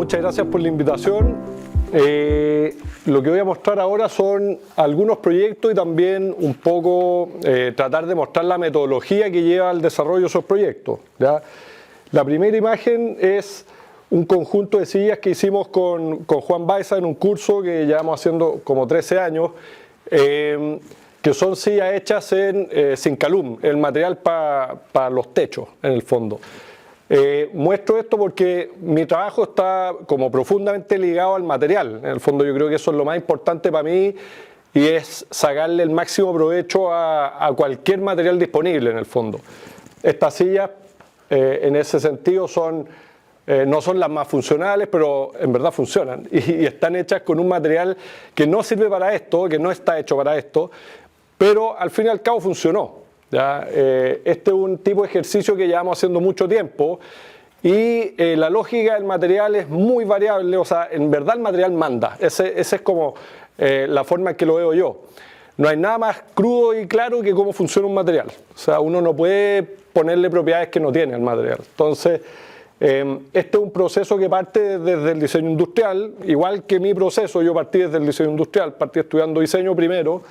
muchas gracias por la invitación. Lo que voy a mostrar ahora son algunos proyectos y también un poco tratar de mostrar la metodología que lleva al desarrollo de esos proyectos, ¿ya? La primera imagen es un conjunto de sillas que hicimos con Juan Baiza en un curso que llevamos haciendo como 13 años, que son sillas hechas en Zincalum, el material para los techos en el fondo. Muestro esto porque mi trabajo está como profundamente ligado al material. En el fondo yo creo que eso es lo más importante para mí y es sacarle el máximo provecho a cualquier material disponible en el fondo. Estas sillas en ese sentido no son las más funcionales, pero en verdad funcionan y están hechas con un material que no sirve para esto, que no está hecho para esto, pero al fin y al cabo funcionó. ¿Ya? Este es un tipo de ejercicio que llevamos haciendo mucho tiempo y la lógica del material es muy variable, o sea, en verdad el material manda, ese es como la forma en que lo veo yo. No hay nada más crudo y claro que cómo funciona un material, o sea, uno no puede ponerle propiedades que no tiene el material. Entonces, este es un proceso que parte desde el diseño industrial, igual que mi proceso, yo partí desde el diseño industrial, partí estudiando diseño primero,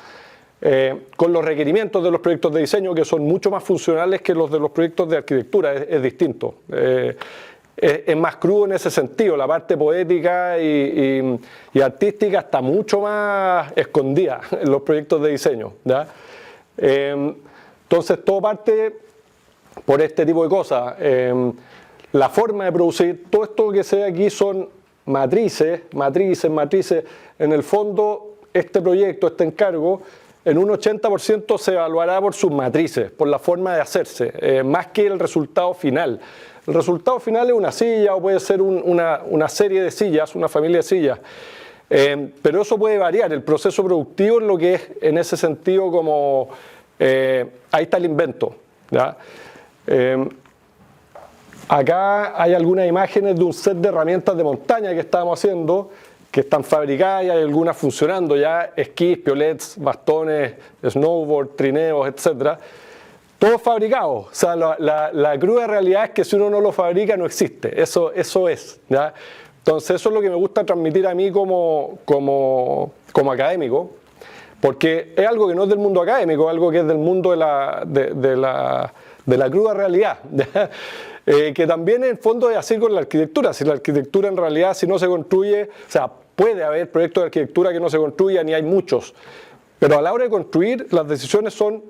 con los requerimientos de los proyectos de diseño que son mucho más funcionales que los de los proyectos de arquitectura, es distinto. Es más crudo en ese sentido, la parte poética y artística está mucho más escondida en los proyectos de diseño, ¿ya? Entonces todo parte por este tipo de cosas. La forma de producir, todo esto que se ve aquí son matrices. En el fondo, este proyecto, este encargo, en un 80% se evaluará por sus matrices, por la forma de hacerse, más que el resultado final. El resultado final es una silla o puede ser una serie de sillas, una familia de sillas. Pero eso puede variar. El proceso productivo es lo que es en ese sentido como ahí está el invento, ¿ya? Acá hay algunas imágenes de un set de herramientas de montaña que estábamos haciendo, que están fabricadas y hay algunas funcionando ya, esquís, piolets, bastones, snowboard, trineos, etc. Todo fabricado. O sea, la cruda realidad es que si uno no lo fabrica no existe. Eso es, ¿ya? Entonces eso es lo que me gusta transmitir a mí como académico, porque es algo que no es del mundo académico, es algo que es del mundo de la cruda realidad, ¿ya? Que también en el fondo es así con la arquitectura. Si la arquitectura en realidad si no se construye, o sea, puede haber proyectos de arquitectura que no se construyan y hay muchos, pero a la hora de construir las decisiones son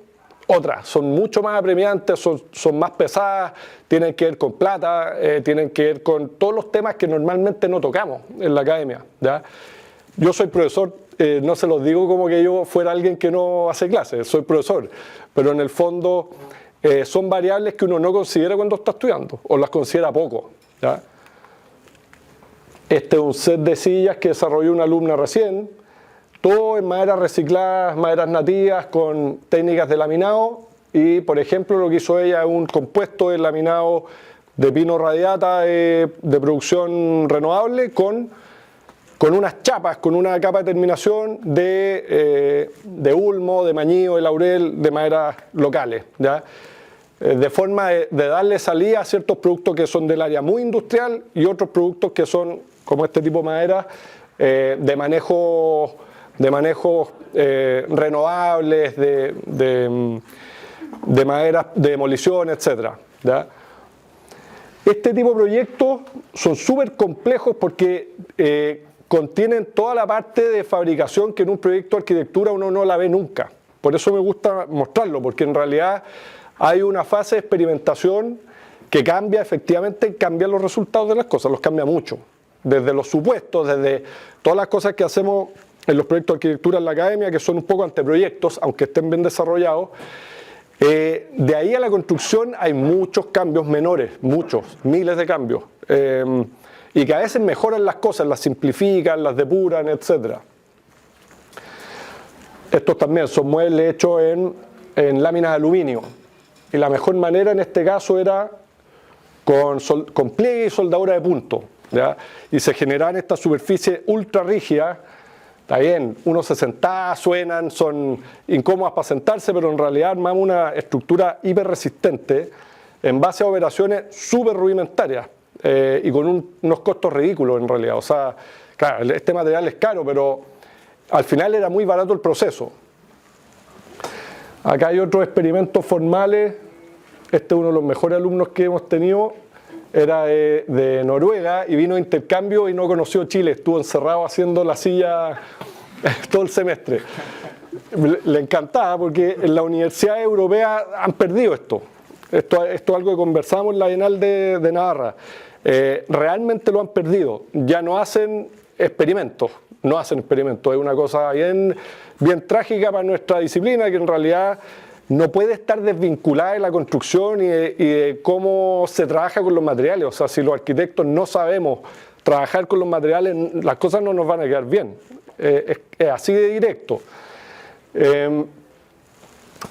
otras, son mucho más apremiantes, son más pesadas, tienen que ver con plata, tienen que ver con todos los temas que normalmente no tocamos en la academia, ¿ya? Yo soy profesor, no se los digo como que yo fuera alguien que no hace clases, soy profesor, pero en el fondo son variables que uno no considera cuando está estudiando, o las considera poco, ¿ya? Este es un set de sillas que desarrolló una alumna recién, todo en maderas recicladas, maderas nativas con técnicas de laminado y, por ejemplo, lo que hizo ella es un compuesto de laminado de pino radiata de producción renovable con unas chapas, con una capa de terminación de ulmo, de mañío, de laurel, de maderas locales, ¿ya? De forma de darle salida a ciertos productos que son del área muy industrial y otros productos que son, como este tipo de madera, de manejo renovables, de maderas de demolición, etc., ¿ya? Este tipo de proyectos son súper complejos porque contienen toda la parte de fabricación que en un proyecto de arquitectura uno no la ve nunca. Por eso me gusta mostrarlo, porque en realidad hay una fase de experimentación que cambia, efectivamente, cambia los resultados de las cosas, los cambia mucho. Desde los supuestos, desde todas las cosas que hacemos en los proyectos de arquitectura en la academia, que son un poco anteproyectos, aunque estén bien desarrollados. De ahí a la construcción hay muchos cambios menores, muchos, miles de cambios. Y que a veces mejoran las cosas, las simplifican, las depuran, etc. Estos también son muebles hechos en láminas de aluminio. Y la mejor manera en este caso era con pliegue y soldadura de punto, ¿ya? Y se generaban estas superficies ultra rígidas. Está bien, uno se sentaba, suenan, son incómodas para sentarse, pero en realidad armamos una estructura hiper resistente en base a operaciones súper rudimentarias. y con unos costos ridículos en realidad. O sea, claro, este material es caro, pero al final era muy barato el proceso. Acá hay otros experimentos formales. Este es uno de los mejores alumnos que hemos tenido. Era de Noruega y vino de intercambio y no conoció Chile. Estuvo encerrado haciendo la silla todo el semestre. Le encantaba porque en la universidad europea han perdido esto. Esto es algo que conversamos en la Bienal de Navarra. Realmente lo han perdido. Ya no hacen experimentos. No hacen experimentos. Es una cosa bien trágica para nuestra disciplina, que en realidad no puede estar desvinculada de la construcción y de cómo se trabaja con los materiales. O sea, si los arquitectos no sabemos trabajar con los materiales, las cosas no nos van a quedar bien. Es así de directo.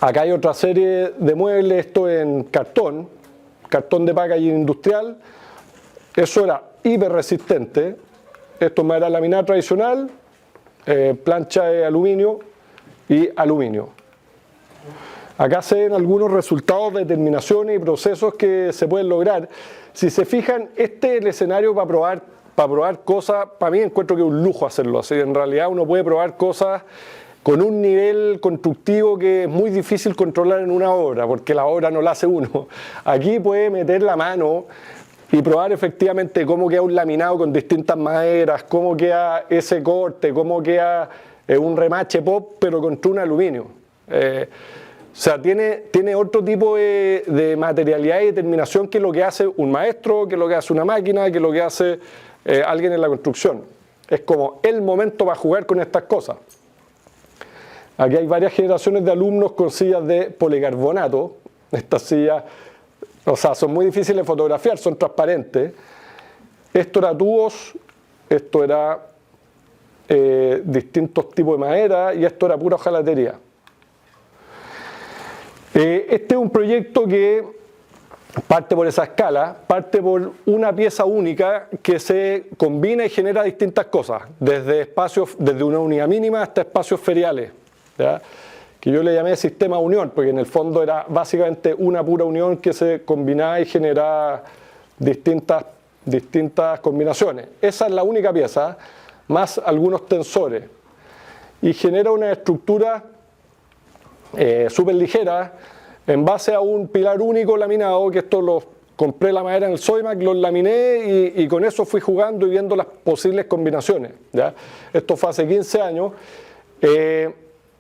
Acá hay otra serie de muebles, esto en cartón de packaging industrial. Eso era hiper resistente. Esto es madera laminada tradicional, plancha de aluminio y aluminio. Acá se ven algunos resultados de determinaciones y procesos que se pueden lograr. Si se fijan, este es el escenario para probar cosas. Para mí encuentro que es un lujo hacerlo así. En realidad uno puede probar cosas con un nivel constructivo que es muy difícil controlar en una obra, porque la obra no la hace uno. Aquí puede meter la mano y probar efectivamente cómo queda un laminado con distintas maderas, cómo queda ese corte, cómo queda un remache pop, pero contra un aluminio. O sea, tiene otro tipo de materialidad y determinación que es lo que hace un maestro, que es lo que hace una máquina, que es lo que hace alguien en la construcción. Es como el momento para jugar con estas cosas. Aquí hay varias generaciones de alumnos con sillas de policarbonato. Estas sillas, o sea, son muy difíciles de fotografiar, son transparentes. Esto era tubos, esto era distintos tipos de madera y esto era pura hojalatería. Este es un proyecto que parte por esa escala, parte por una pieza única que se combina y genera distintas cosas, desde una unidad mínima hasta espacios feriales, ¿ya? Que yo le llamé sistema unión, porque en el fondo era básicamente una pura unión que se combinaba y generaba distintas combinaciones. Esa es la única pieza, más algunos tensores, y genera una estructura súper ligera en base a un pilar único laminado, que esto lo compré la madera en el Soymac, los laminé y con eso fui jugando y viendo las posibles combinaciones, ¿ya? Esto fue hace 15 años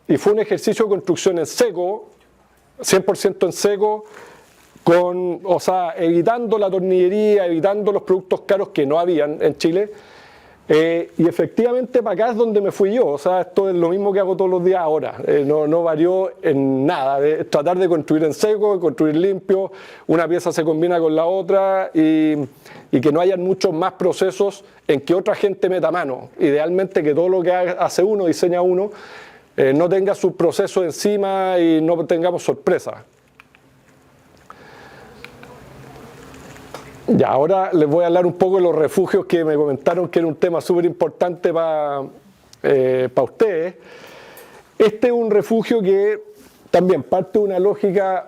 y fue un ejercicio de construcción en seco, 100% en seco, o sea, evitando la tornillería, evitando los productos caros que no habían en Chile. Y efectivamente para acá es donde me fui yo. O sea, esto es lo mismo que hago todos los días ahora. No varió en nada. Tratar de construir en seco, de construir limpio, una pieza se combina con la otra y que no hayan muchos más procesos en que otra gente meta mano. Idealmente que todo lo que hace uno, diseña uno, no tenga su proceso encima y no tengamos sorpresas. Ya, ahora les voy a hablar un poco de los refugios que me comentaron que era un tema súper importante para ustedes. Este es un refugio que también parte de una lógica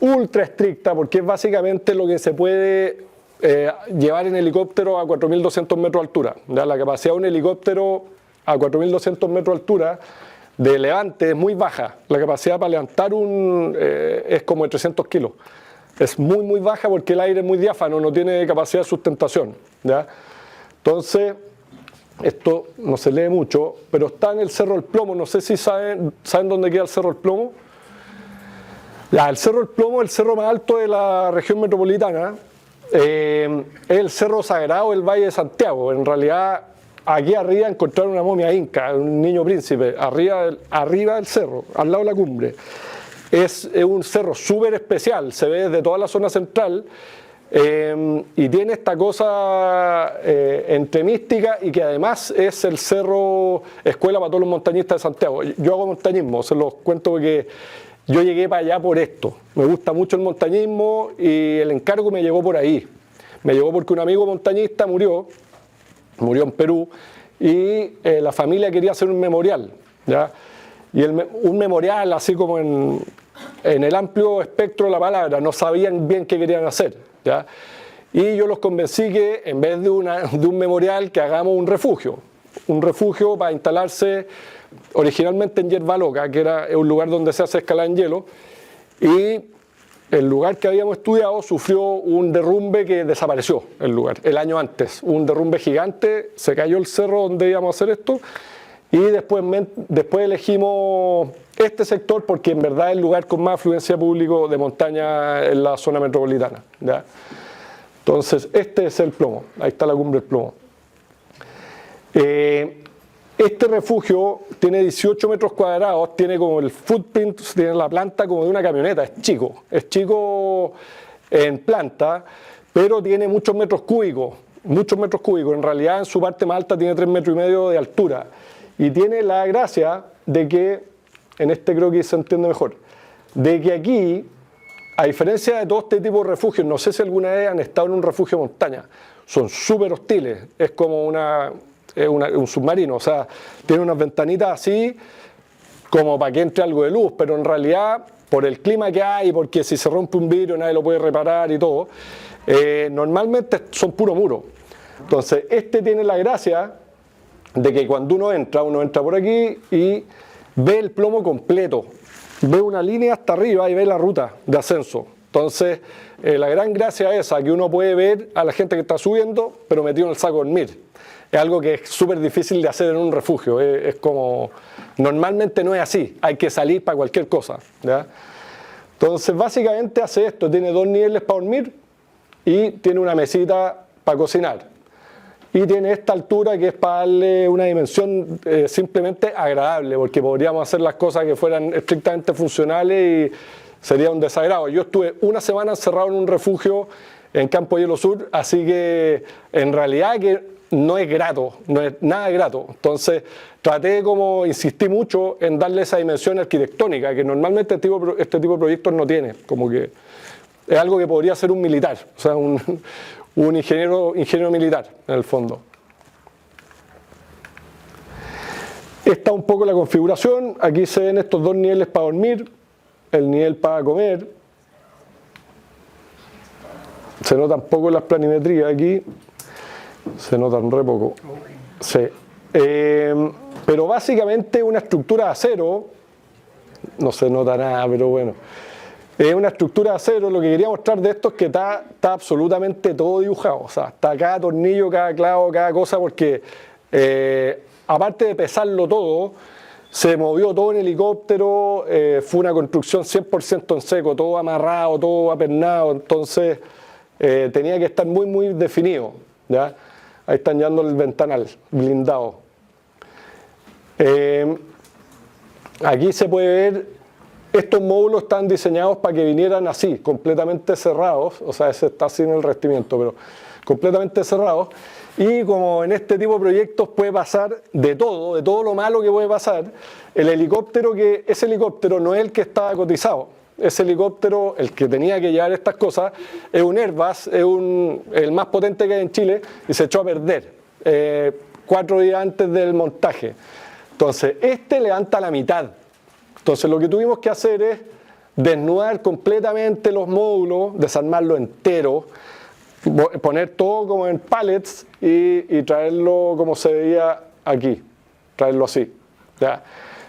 ultra estricta, porque es básicamente lo que se puede llevar en helicóptero a 4.200 metros de altura. ¿Ya? La capacidad de un helicóptero a 4.200 metros de altura de levante es muy baja. La capacidad para levantar es como de 300 kilos. Es muy baja porque el aire es muy diáfano, no tiene capacidad de sustentación, ¿ya? Entonces, esto no se lee mucho, pero está en el Cerro del Plomo. No sé si saben dónde queda el Cerro del Plomo. Ya, el Cerro del Plomo es el cerro más alto de la región metropolitana. Es el cerro sagrado del Valle de Santiago. En realidad, aquí arriba encontraron una momia inca, un niño príncipe, arriba del cerro, al lado de la cumbre. Es un cerro súper especial, se ve desde toda la zona central y tiene esta cosa entre mística y que además es el cerro escuela para todos los montañistas de Santiago. Yo hago montañismo, se los cuento porque yo llegué para allá por esto. Me gusta mucho el montañismo y el encargo me llegó por ahí. Me llegó porque un amigo montañista murió en Perú y la familia quería hacer un memorial, ¿ya? Y un memorial así como en el amplio espectro de la palabra, no sabían bien qué querían hacer, ¿ya? y yo los convencí que en vez de un memorial que hagamos un refugio para instalarse originalmente en Yerba Loca, que era un lugar donde se hace escalada en hielo, y el lugar que habíamos estudiado sufrió un derrumbe que desapareció el lugar, el año antes, un derrumbe gigante, se cayó el cerro donde íbamos a hacer esto, y después elegimos este sector porque en verdad es el lugar con más afluencia público de montaña en la zona metropolitana, ¿ya? Entonces, este es el plomo, ahí está la cumbre del plomo. Este refugio tiene 18 metros cuadrados, tiene como el footprint, tiene la planta como de una camioneta, es chico en planta, pero tiene muchos metros cúbicos, en realidad en su parte más alta tiene 3,5 metros de altura, y tiene la gracia de que, en este creo que se entiende mejor, de que aquí, a diferencia de todo este tipo de refugios, no sé si alguna vez han estado en un refugio de montaña, son súper hostiles, es como un submarino, o sea, tiene unas ventanitas así como para que entre algo de luz, pero en realidad por el clima que hay, porque si se rompe un vidrio nadie lo puede reparar y todo, normalmente son puro muro. Entonces este tiene la gracia de que cuando uno entra por aquí y ve el plomo completo, ve una línea hasta arriba y ve la ruta de ascenso. Entonces la gran gracia es esa, que uno puede ver a la gente que está subiendo pero metido en el saco de dormir. Es algo que es súper difícil de hacer en un refugio, es como, normalmente no es así, hay que salir para cualquier cosa, ¿ya? Entonces básicamente hace esto, tiene 2 niveles para dormir y tiene una mesita para cocinar. Y tiene esta altura que es para darle una dimensión simplemente agradable, porque podríamos hacer las cosas que fueran estrictamente funcionales y sería un desagrado. Yo estuve una semana encerrado en un refugio en Campo Hielo Sur, así que en realidad que no es grato, no es nada grato. Entonces traté como insistí mucho en darle esa dimensión arquitectónica que normalmente este tipo de proyectos no tiene, como que es algo que podría ser un militar, o sea, un ingeniero militar en el fondo. Esta es un poco la configuración, aquí se ven estos 2 niveles para dormir, el nivel para comer, se notan poco las planimetrías aquí. Se notan re poco. Sí. Pero básicamente una estructura de acero, no se nota nada, pero bueno. Es una estructura de acero, lo que quería mostrar de esto es que está absolutamente todo dibujado. O sea, está cada tornillo, cada clavo, cada cosa, porque aparte de pesarlo todo, se movió todo en helicóptero, fue una construcción 100% en seco, todo amarrado, todo apernado, entonces tenía que estar muy, muy definido, ¿ya? Ahí están llevando el ventanal blindado. Aquí se puede ver, estos módulos están diseñados para que vinieran así, completamente cerrados, o sea, ese está sin el revestimiento, pero completamente cerrados. Y como en este tipo de proyectos puede pasar de todo lo malo que puede pasar, ese helicóptero no es el que estaba cotizado. Ese helicóptero, el que tenía que llevar estas cosas, es un Airbus, es el más potente que hay en Chile y se echó a perder 4 días antes del montaje. Entonces, este levanta la mitad. Entonces, lo que tuvimos que hacer es desnudar completamente los módulos, desarmarlo entero, poner todo como en pallets y traerlo como se veía aquí, traerlo así, ¿ya?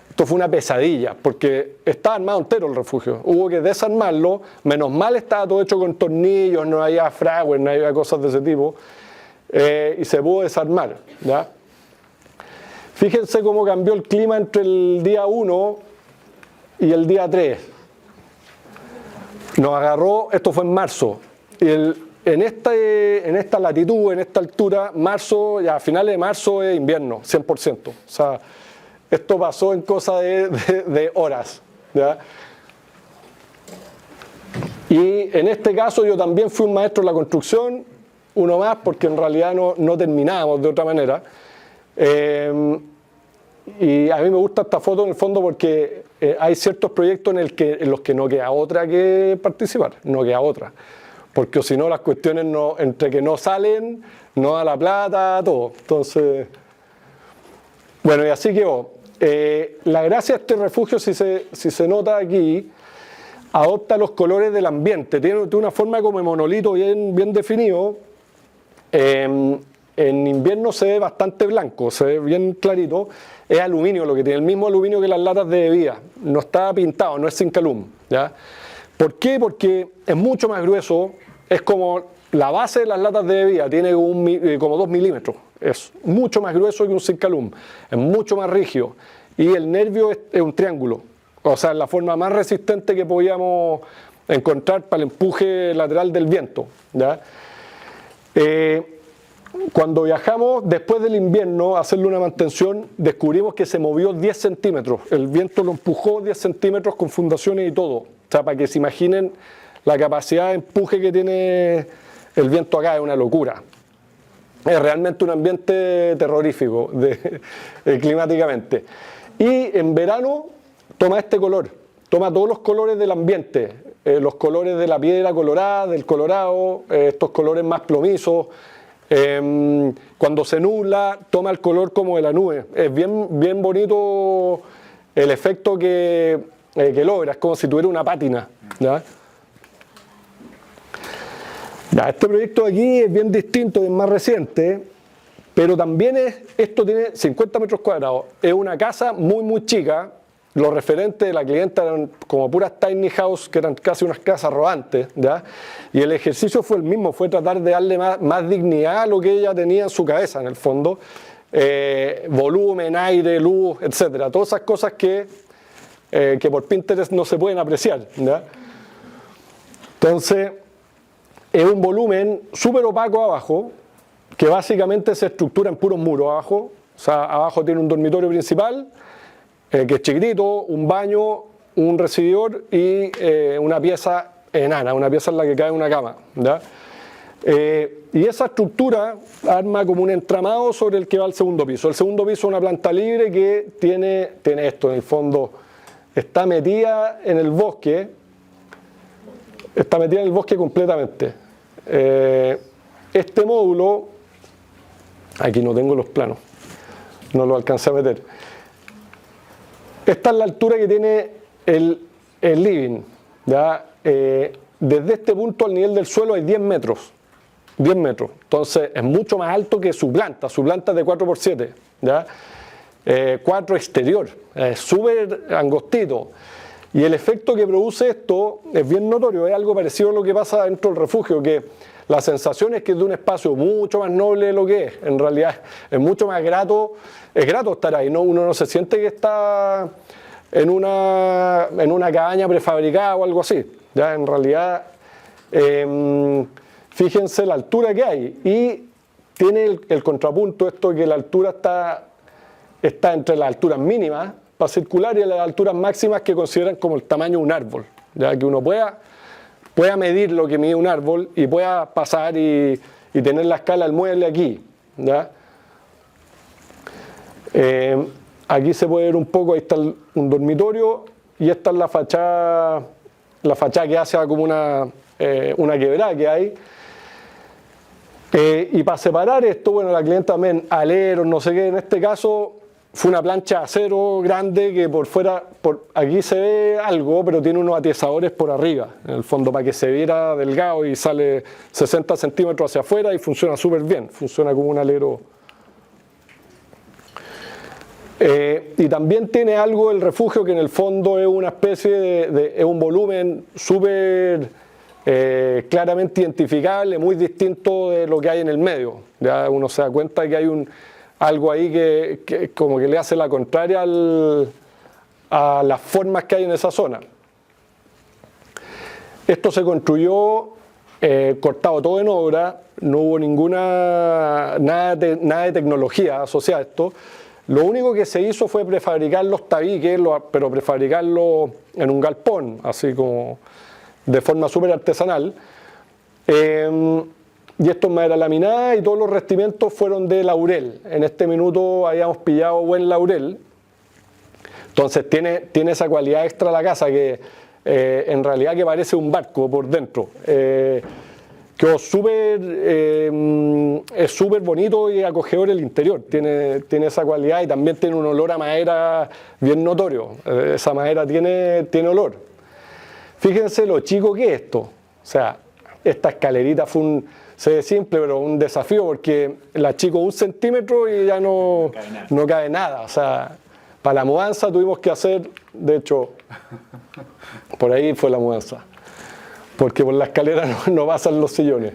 Esto fue una pesadilla, porque estaba armado entero el refugio. Hubo que desarmarlo, menos mal estaba todo hecho con tornillos, no había fragware, no había cosas de ese tipo, y se pudo desarmar, ¿ya? Fíjense cómo cambió el clima entre el día 1 y el día 3. Nos agarró, esto fue en marzo, y en esta latitud, en esta altura, marzo, ya a finales de marzo es invierno, 100%. O sea, esto pasó en cosa de horas, ¿ya? Y en este caso yo también fui un maestro de la construcción, uno más, porque en realidad no terminábamos de otra manera. Y a mí me gusta esta foto en el fondo porque hay ciertos proyectos en los que no queda otra que participar, no queda otra. Porque si no las cuestiones entre que no salen, no da la plata, todo. Entonces, bueno, y así quedó. La gracia de este refugio, si se nota aquí, adopta los colores del ambiente, tiene una forma como de monolito bien definido. En invierno se ve bastante blanco, se ve bien clarito. Es aluminio lo que tiene, el mismo aluminio que las latas de bebida. No está pintado, no es Zincalum, ¿ya? ¿Por qué? Porque es mucho más grueso, es como la base de las latas de bebida, tiene como 2 milímetros. Es mucho más grueso que un Zincalum, es mucho más rígido. Y el nervio es un triángulo, o sea, la forma más resistente que podíamos encontrar para el empuje lateral del viento, ¿ya? Cuando viajamos después del invierno a hacerle una mantención, descubrimos que se movió 10 centímetros. El viento lo empujó 10 centímetros con fundaciones y todo. O sea, para que se imaginen la capacidad de empuje que tiene el viento acá, es una locura. Es realmente un ambiente terrorífico climáticamente. Y en verano toma este color, toma todos los colores del ambiente, los colores de la piedra colorada, del colorado, estos colores más plomizos. Cuando se nubla, toma el color como de la nube. Es bien bonito el efecto que logra, es como si tuviera una pátina, ¿ya? Este proyecto de aquí es bien distinto, es más reciente, pero también esto tiene 50 metros cuadrados. Es una casa muy chica. Los referentes de la clienta eran como puras tiny house, que eran casi unas casas rodantes, ¿ya? Y el ejercicio fue el mismo, fue tratar de darle más dignidad a lo que ella tenía en su cabeza, en el fondo. Volumen, aire, luz, etcétera. Todas esas cosas que por Pinterest no se pueden apreciar, ¿ya? Entonces, es un volumen súper opaco abajo, que básicamente se estructura en puros muros abajo. O sea, abajo tiene un dormitorio principal, que es chiquitito, un baño, un recibidor y una pieza enana, una pieza en la que cae una cama, ¿ya? Y esa estructura arma como un entramado sobre el que va el segundo piso. El segundo piso es una planta libre que tiene esto en el fondo, está metida en el bosque completamente. Este módulo, aquí no tengo los planos, no lo alcancé a meter. Esta es la altura que tiene el living, ¿ya? Desde este punto al nivel del suelo hay 10 metros. 10 metros. Entonces es mucho más alto que su planta. Su planta es de 4x7, ¿ya? 4 exterior. Es súper angostito. Y el efecto que produce esto es bien notorio. Es algo parecido a lo que pasa dentro del refugio, que la sensación es que es de un espacio mucho más noble de lo que es. En realidad es mucho más grato. Es grato estar ahí, ¿no? Uno no se siente que está en una cabaña prefabricada o algo así. ¿Ya? En realidad, fíjense la altura que hay. Y tiene el contrapunto esto de que la altura está entre las alturas mínimas para circular y las alturas máximas que consideran como el tamaño de un árbol. ¿Ya? Que uno pueda medir lo que mide un árbol y pueda pasar y tener la escala del mueble aquí, ¿ya? Aquí se puede ver un poco, ahí está un dormitorio y esta es la fachada que hace como una quebrada que hay. Y para separar esto, bueno, la clienta también, aleros, no sé qué, en este caso fue una plancha de acero grande que por fuera, aquí se ve algo, pero tiene unos atiesadores por arriba, en el fondo, para que se viera delgado y sale 60 centímetros hacia afuera y funciona súper bien, funciona como un alero. Y también tiene algo el refugio que en el fondo es una especie es un volumen súper claramente identificable, muy distinto de lo que hay en el medio. Ya uno se da cuenta de que hay algo ahí que como que le hace la contraria a las formas que hay en esa zona. Esto se construyó cortado todo en obra, no hubo nada de tecnología asociada a esto. Lo único que se hizo fue prefabricar los tabiques, pero prefabricarlo en un galpón, así como de forma súper artesanal. Y esto es madera laminada y todos los revestimientos fueron de laurel. En este minuto habíamos pillado buen laurel. Entonces tiene esa cualidad extra la casa que en realidad que parece un barco por dentro. Quedó es súper bonito y acogedor el interior, tiene esa cualidad y también tiene un olor a madera bien notorio, esa madera tiene olor. Fíjense lo chico que es esto. O sea, esta escalerita se ve simple, pero un desafío porque la achico 1 centímetro y ya no cabe nada. O sea, para la mudanza tuvimos que hacer, de hecho, por ahí fue la mudanza. Porque por la escalera no pasan los sillones.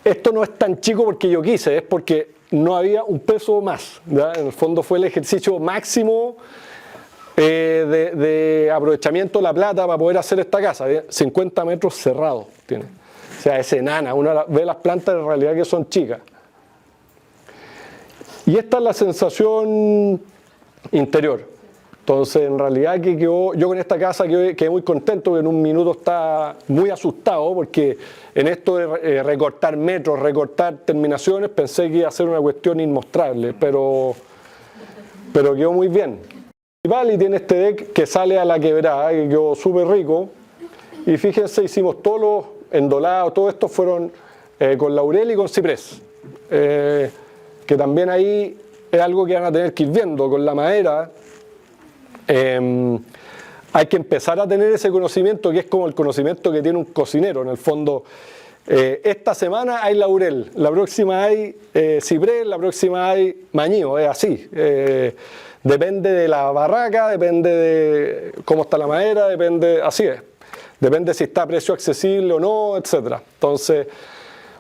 Esto no es tan chico porque yo quise, es porque no había un peso más, ¿ya? En el fondo fue el ejercicio máximo de aprovechamiento de la plata para poder hacer esta casa. 50 metros cerrados tiene. O sea, es enana. Uno ve las plantas en realidad que son chicas. Y esta es la sensación interior. Entonces, en realidad yo con esta casa quedé muy contento, que en un minuto estaba muy asustado, porque en esto de recortar metros, recortar terminaciones, pensé que iba a ser una cuestión inmostrable, pero quedó muy bien. Y tiene este deck que sale a la quebrada, que quedó súper rico, y fíjense, hicimos todos los endolados, todo esto fueron con laurel y con ciprés, que también ahí es algo que van a tener que ir viendo con la madera. Hay que empezar a tener ese conocimiento que es como el conocimiento que tiene un cocinero en el fondo. Esta semana hay laurel, la próxima hay ciprés, la próxima hay mañío, es así. Depende de la barraca, depende de cómo está la madera, así es. Depende si está a precio accesible o no, etc. Entonces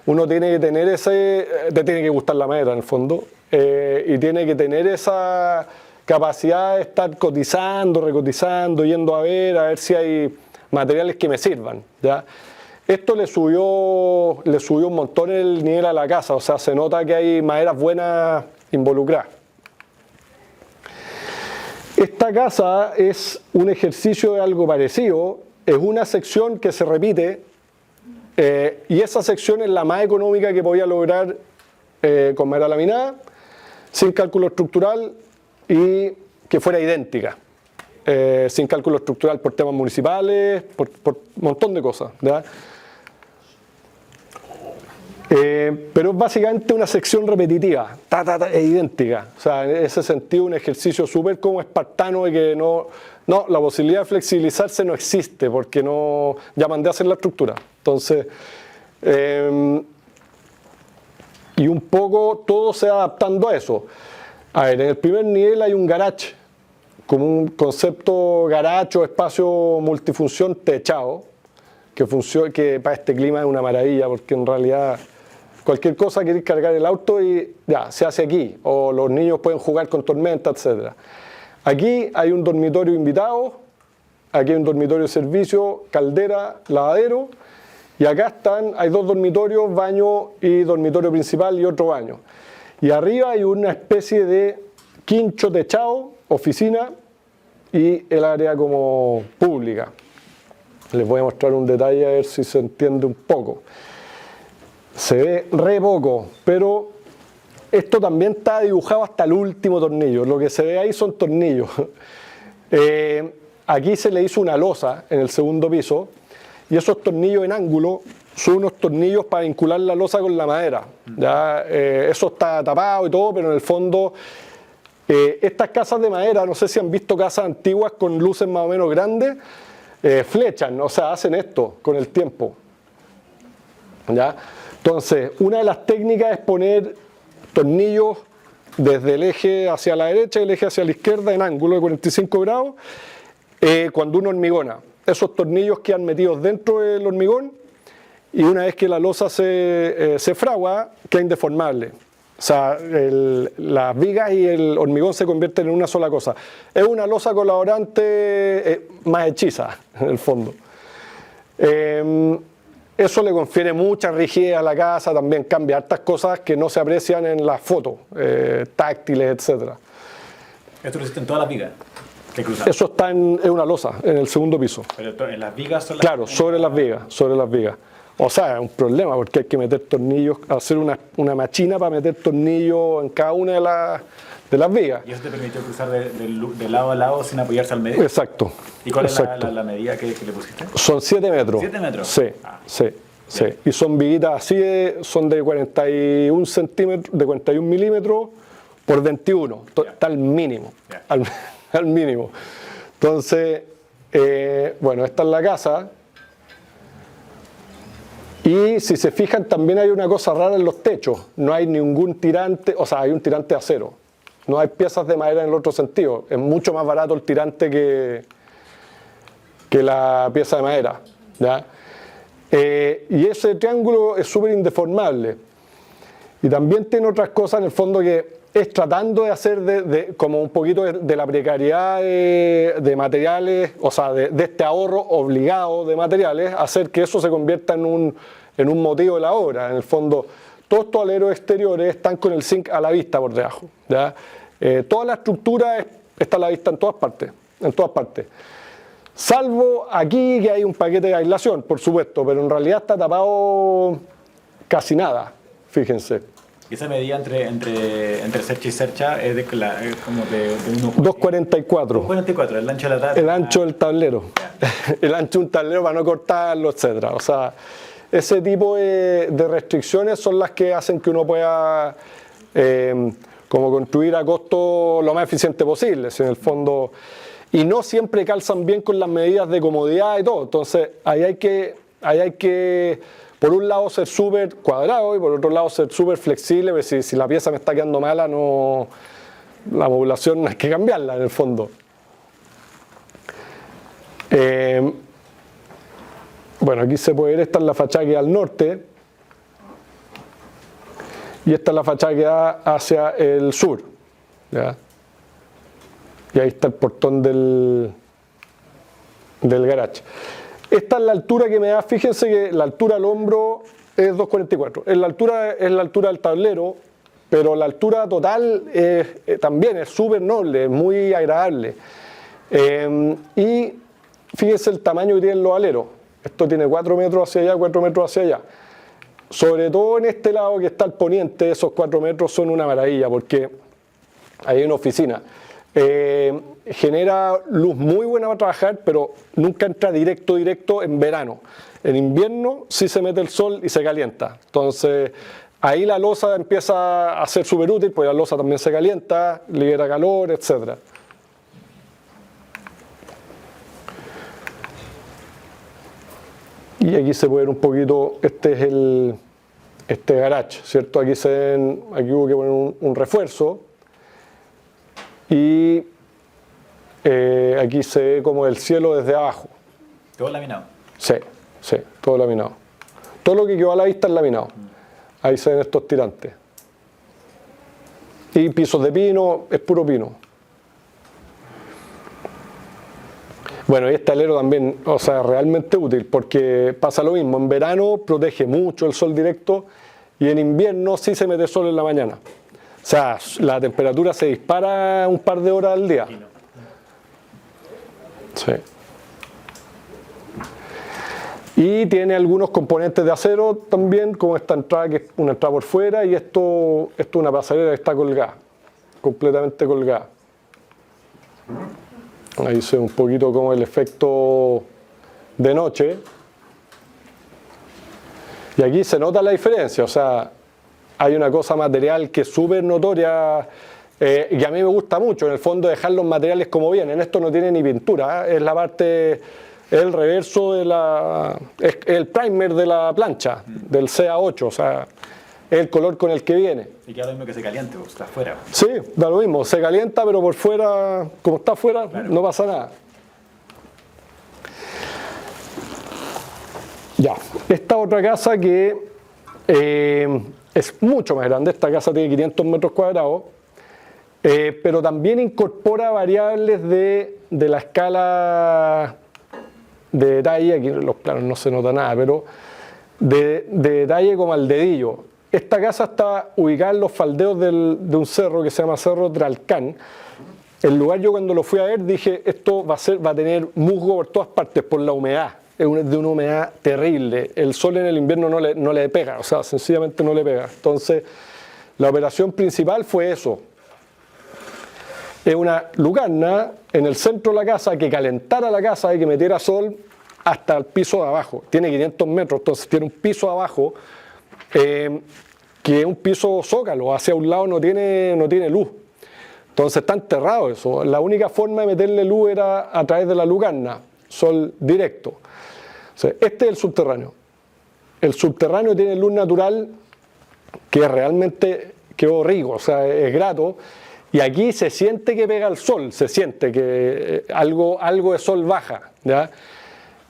uno tiene que tener te tiene que gustar la madera en el fondo, y tiene que tener esa capacidad de estar cotizando, recotizando, yendo a ver si hay materiales que me sirvan, ¿ya? Esto le subió un montón el nivel a la casa, o sea, se nota que hay maderas buenas involucradas. Esta casa es un ejercicio de algo parecido, es una sección que se repite, y esa sección es la más económica que podía lograr con madera laminada, sin cálculo estructural, y que fuera idéntica, sin cálculo estructural por temas municipales, por un montón de cosas, ¿verdad? Pero es básicamente una sección repetitiva, es idéntica. O sea, en ese sentido un ejercicio súper como espartano de que no, la posibilidad de flexibilizarse no existe porque ya mandé a hacer la estructura. Entonces, y un poco todo se va adaptando a eso. A ver, en el primer nivel hay un garage, como un concepto garage o espacio multifunción techado, que para este clima es una maravilla, porque en realidad cualquier cosa queréis cargar el auto y ya, se hace aquí, o los niños pueden jugar con tormenta, etc. Aquí hay un dormitorio invitado, aquí hay un dormitorio de servicio, caldera, lavadero, y acá hay 2 dormitorios, baño y dormitorio principal y otro baño. Y arriba hay una especie de quincho techado, oficina y el área como pública. Les voy a mostrar un detalle a ver si se entiende un poco. Se ve re poco, pero esto también está dibujado hasta el último tornillo. Lo que se ve ahí son tornillos. Aquí se le hizo una losa en el segundo piso y esos tornillos en ángulo son unos tornillos para vincular la losa con la madera. ¿Ya? Eso está tapado y todo, pero en el fondo estas casas de madera, no sé si han visto casas antiguas con luces más o menos grandes, flechan, o sea, hacen esto con el tiempo. ¿Ya? Entonces, una de las técnicas es poner tornillos desde el eje hacia la derecha y el eje hacia la izquierda en ángulo de 45 grados cuando uno hormigona. Esos tornillos quedan metidos dentro del hormigón y una vez que la losa se fragua, queda indeformable. O sea, las vigas y el hormigón se convierten en una sola cosa. Es una losa colaborante más hechiza, en el fondo. Eso le confiere mucha rigidez a la casa, también cambia hartas cosas que no se aprecian en las fotos, táctiles, etc. ¿Esto lo hiciste en todas las vigas que cruzan? Eso está en una losa, en el segundo piso. ¿Pero en las vigas son las? Claro, sobre las vigas. O sea, es un problema porque hay que meter tornillos, hacer una machina para meter tornillos en cada una de las vigas. ¿Y eso te permitió cruzar de lado a lado sin apoyarse al medio? Exacto. ¿Y cuál es la medida que le pusiste? Son 7 metros. ¿7 metros? Sí, sí. Y son viguitas así, son de 41 centímetros, de 41 milímetros por 21. Está al mínimo. Al mínimo. Entonces, bueno, esta es la casa. Y si se fijan, también hay una cosa rara en los techos. No hay ningún tirante, o sea, hay un tirante de acero. No hay piezas de madera en el otro sentido. Es mucho más barato el tirante que la pieza de madera, ¿ya? Y ese triángulo es súper indeformable. Y también tiene otras cosas en el fondo que es tratando de hacer como un poquito de la precariedad de materiales, o sea, de este ahorro obligado de materiales, hacer que eso se convierta en un motivo de la obra. En el fondo, todos estos aleros exteriores están con el zinc a la vista por debajo, ¿ya? Toda la estructura está a la vista en todas partes. Salvo aquí que hay un paquete de aislación, por supuesto, pero en realidad está tapado casi nada, fíjense. Y esa medida entre cercha y cercha es como de 2,44. 2,44, el ancho de la tabla. El ancho del tablero. El ancho de un tablero para no cortarlo, etc. O sea, ese tipo de restricciones son las que hacen que uno pueda como construir a costo lo más eficiente posible, en el fondo. Y no siempre calzan bien con las medidas de comodidad y todo. Entonces, ahí hay que por un lado ser súper cuadrado y por otro lado ser súper flexible, porque si la pieza me está quedando mala, la modulación no hay que cambiarla en el fondo. Bueno, aquí se puede ver, esta es la fachada que da al norte y esta es la fachada que da hacia el sur, ¿ya? Y ahí está el portón del garage. Esta es la altura que me da, fíjense que la altura al hombro es 2,44. Es la altura del tablero, pero la altura total también es súper noble, es muy agradable. Y fíjense el tamaño que tienen los aleros. Esto tiene 4 metros hacia allá, 4 metros hacia allá. Sobre todo en este lado que está al poniente, esos 4 metros son una maravilla, porque ahí hay una oficina. Genera luz muy buena para trabajar, pero nunca entra directo en verano. En invierno sí se mete el sol y se calienta. Entonces ahí la losa empieza a ser súper útil, porque la losa también se calienta, libera calor, etc. Y aquí se puede ver un poquito, este es garage, ¿cierto? Aquí hubo que poner un refuerzo. Y aquí se ve como el cielo desde abajo. ¿Todo laminado? Sí, todo laminado. Todo lo que quedó a la vista es laminado. Ahí se ven estos tirantes. Y pisos de pino, es puro pino. Bueno, y este alero también, o sea, realmente útil, porque pasa lo mismo. En verano protege mucho el sol directo y en invierno sí se mete sol en la mañana. O sea, la temperatura se dispara un par de horas al día. Sí. Y tiene algunos componentes de acero también, como esta entrada, que es una entrada por fuera, y esto es una pasarela que está colgada, completamente colgada. Ahí se ve un poquito como el efecto de noche. Y aquí se nota la diferencia, o sea, hay una cosa material que es súper notoria y a mí me gusta mucho, en el fondo, dejar los materiales como vienen. Esto no tiene ni pintura, es la parte, el reverso es el primer de la plancha, del CA8, o sea, es el color con el que viene. Y queda lo mismo que se caliente, o está afuera. Sí, da lo mismo, se calienta, pero por fuera, como está afuera, claro, no pasa nada. Ya, esta otra casa que es mucho más grande, esta casa tiene 500 metros cuadrados, pero también incorpora variables de la escala de detalle, aquí en los planos no se nota nada, pero de detalle como al dedillo. Esta casa está ubicada en los faldeos de un cerro que se llama Cerro Tralcán. El lugar, yo cuando lo fui a ver dije, esto va a tener musgo por todas partes por la humedad. Es de una humedad terrible. El sol en el invierno no le pega, o sea, sencillamente no le pega. Entonces, la operación principal fue eso. Es una lucarna en el centro de la casa que calentara la casa y que metiera sol hasta el piso de abajo. Tiene 500 metros, entonces tiene un piso abajo que es un piso zócalo. Hacia un lado no tiene luz. Entonces está enterrado eso. La única forma de meterle luz era a través de la lucarna. sol directo. O sea, este es el subterráneo. El subterráneo tiene luz natural que realmente quedó rico, o sea, es grato. Y aquí se siente que pega el sol, se siente que algo de sol baja, ¿ya?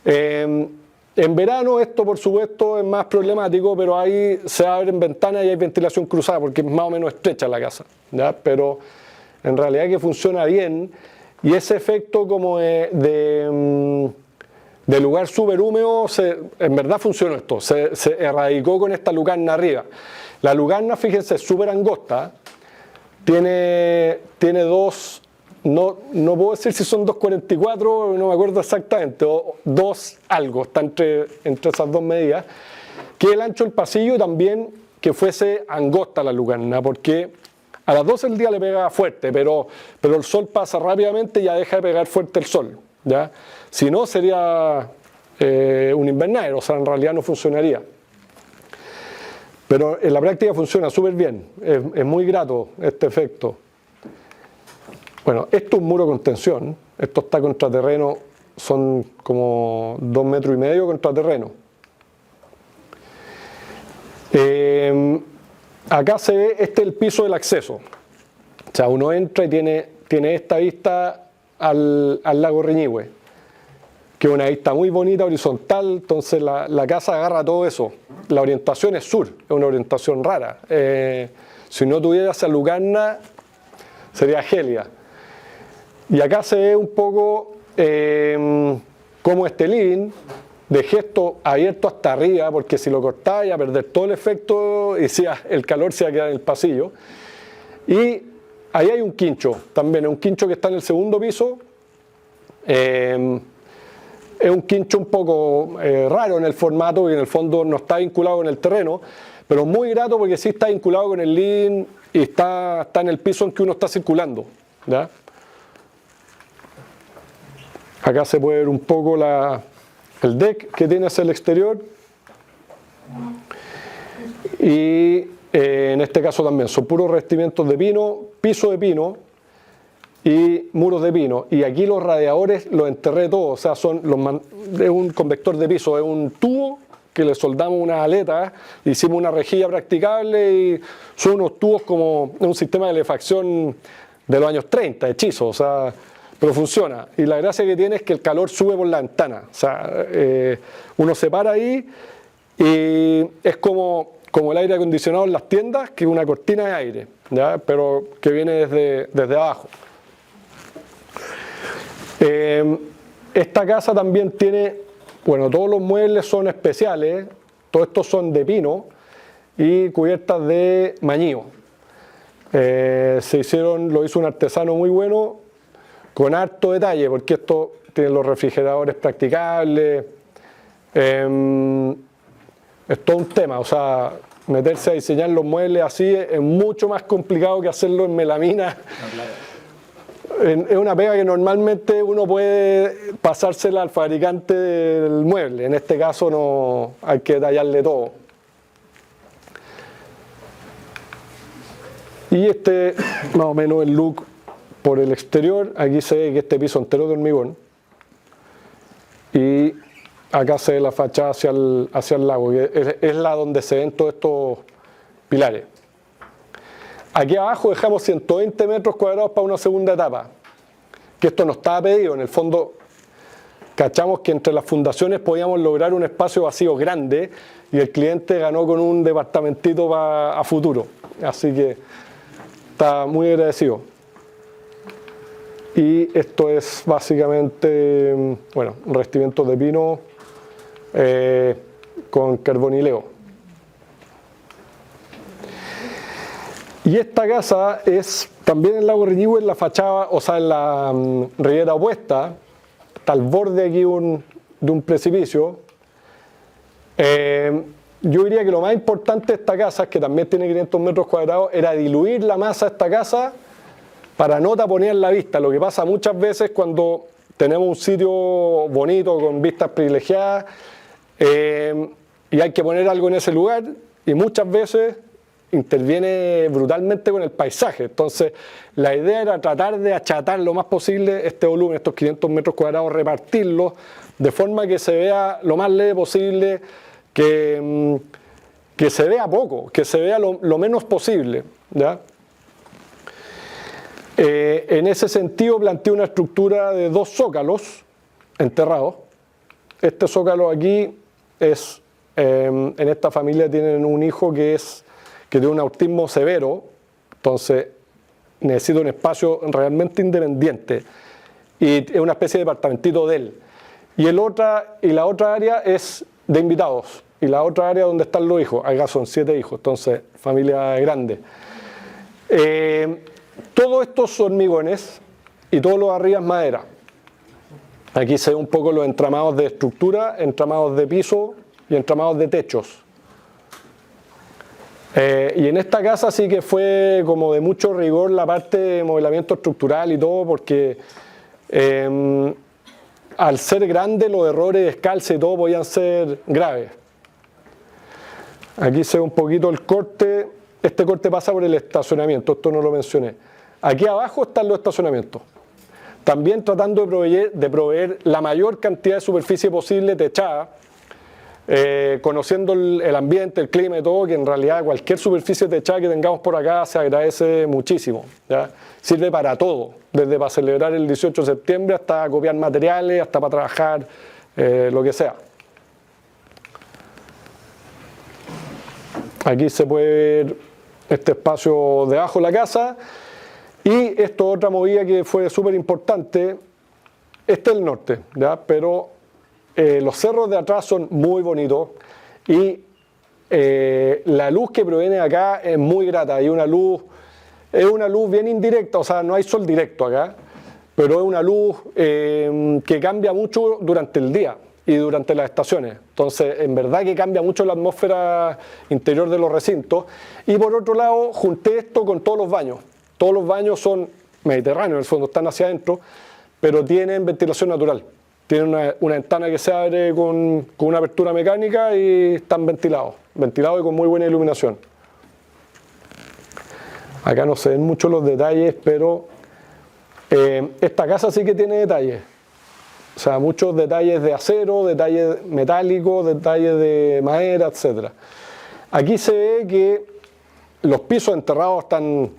En verano esto por supuesto es más problemático, pero ahí se abren ventanas y hay ventilación cruzada porque es más o menos estrecha la casa, ¿ya? Pero en realidad que funciona bien y ese efecto como de lugar súper húmedo, en verdad funcionó esto, se erradicó con esta lucarna arriba. La lucarna, fíjense, es súper angosta, tiene dos, no puedo decir si son 2,44, no me acuerdo exactamente, o 2 algo, está entre esas dos medidas, que el ancho del pasillo también que fuese angosta la lucarna, porque a las 12 del día le pega fuerte, pero el sol pasa rápidamente y ya deja de pegar fuerte el sol, ¿ya? Si no sería un invernadero, o sea, en realidad no funcionaría. Pero en la práctica funciona súper bien, es muy grato este efecto. Bueno, esto es un muro con tensión, esto está contraterreno, son como 2,5 metros contraterreno. Acá se ve, este es el piso del acceso. O sea, uno entra y tiene esta vista al lago Reñihue, que es una vista muy bonita, horizontal, entonces la casa agarra todo eso. La orientación es sur, es una orientación rara. Si no tuviera esa lucarna, sería Helia. Y acá se ve un poco cómo este living, de gesto abierto hasta arriba, porque si lo cortaba iba a perder todo el efecto y el calor se iba a quedar en el pasillo. Y ahí hay un quincho, también es un quincho que está en el segundo piso. Es un quincho un poco raro en el formato y en el fondo no está vinculado con el terreno, pero muy grato porque sí está vinculado con el living y está en el piso en que uno está circulando, ¿ya? Acá se puede ver un poco el deck que tiene hacia el exterior y en este caso también son puros revestimientos de pino, piso de pino y muros de pino, y aquí los radiadores los enterré todos, o sea, es un convector de piso, es un tubo que le soldamos unas aletas, hicimos una rejilla practicable y son unos tubos como un sistema de calefacción de los años 30, hechizo, o sea, pero funciona. Y la gracia que tiene es que el calor sube por la ventana, o sea, uno se para ahí y es como el aire acondicionado en las tiendas, que es una cortina de aire, ¿ya? Pero que viene desde abajo. Esta casa también tiene, bueno, todos los muebles son especiales, todos estos son de pino y cubiertas de mañío. Lo hizo un artesano muy bueno, con harto detalle, porque esto tiene los refrigeradores practicables, es todo un tema, o sea, meterse a diseñar los muebles así es mucho más complicado que hacerlo en melamina. No, claro. Es una pega que normalmente uno puede pasársela al fabricante del mueble. En este caso no hay que detallarle todo. Y este más o menos el look por el exterior. Aquí se ve que este piso entero de hormigón. Y acá se ve la fachada hacia el lago, que es la donde se ven todos estos pilares. Aquí abajo dejamos 120 metros cuadrados para una segunda etapa, que esto no estaba pedido, en el fondo cachamos que entre las fundaciones podíamos lograr un espacio vacío grande y el cliente ganó con un departamentito a futuro, así que está muy agradecido. Y esto es básicamente, bueno, un revestimiento de pino con carbonileo. Y esta casa es también en el lago Reñihue, en la fachada, o sea, en la ribera opuesta, está al borde aquí de un precipicio. Yo diría que lo más importante de esta casa, que también tiene 500 metros cuadrados, era diluir la masa de esta casa para no taponear la vista. Lo que pasa muchas veces cuando tenemos un sitio bonito, con vistas privilegiadas, y hay que poner algo en ese lugar, y muchas veces interviene brutalmente con el paisaje. Entonces, la idea era tratar de achatar lo más posible este volumen, estos 500 metros cuadrados, repartirlos de forma que se vea lo más leve posible, que se vea poco, que se vea lo menos posible, ¿ya? En ese sentido planteé una estructura de 2 zócalos enterrados. Este zócalo aquí es, en esta familia tienen un hijo que tiene un autismo severo, entonces necesita un espacio realmente independiente y es una especie de departamentito de él. Y la otra área es de invitados y la otra área donde están los hijos, acá son 7 hijos, entonces familia grande. Todos estos hormigones y todo lo de arriba es madera. Aquí se ve un poco los entramados de estructura, entramados de piso y entramados de techos. Y en esta casa sí que fue como de mucho rigor la parte de modelamiento estructural y todo, porque al ser grande los errores de escalce y todo podían ser graves. Aquí se ve un poquito el corte. Este corte pasa por el estacionamiento, esto no lo mencioné. Aquí abajo están los estacionamientos. También tratando de proveer la mayor cantidad de superficie posible techada, conociendo el ambiente, el clima y todo, que en realidad cualquier superficie techada que tengamos por acá se agradece muchísimo, ¿ya? Sirve para todo, desde para celebrar el 18 de septiembre hasta copiar materiales, hasta para trabajar, lo que sea. Aquí se puede ver este espacio debajo de la casa. Y esto otra movida que fue súper importante. Este es el norte, ¿ya? Pero los cerros de atrás son muy bonitos y la luz que proviene de acá es muy grata. Es una luz bien indirecta, o sea, no hay sol directo acá, pero es una luz que cambia mucho durante el día y durante las estaciones. Entonces, en verdad que cambia mucho la atmósfera interior de los recintos. Y por otro lado, junté esto con todos los baños. Todos los baños son mediterráneos, en el fondo están hacia adentro, pero tienen ventilación natural. Tienen una ventana que se abre con una apertura mecánica y están ventilados y con muy buena iluminación. Acá no se ven mucho los detalles, pero esta casa sí que tiene detalles. O sea, muchos detalles de acero, detalles metálicos, detalles de madera, etc. Aquí se ve que los pisos enterrados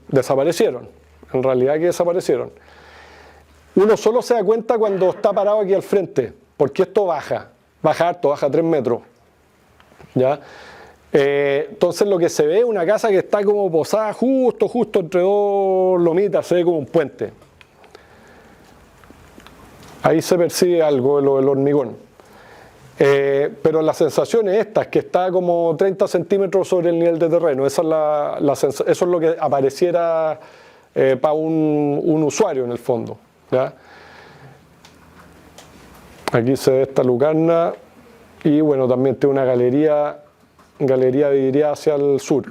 desaparecieron, en realidad que desaparecieron. Uno solo se da cuenta cuando está parado aquí al frente, porque esto baja harto, baja 3 metros. ¿Ya? Entonces lo que se ve es una casa que está como posada justo entre 2 lomitas, se ve como un puente. Ahí se percibe algo de lo del hormigón. Pero la sensación es esta, es que está como 30 centímetros sobre el nivel de terreno. Esa es eso es lo que apareciera para un usuario en el fondo, ¿ya? Aquí se ve esta lucarna y bueno, también tiene una galería vidriada hacia el sur.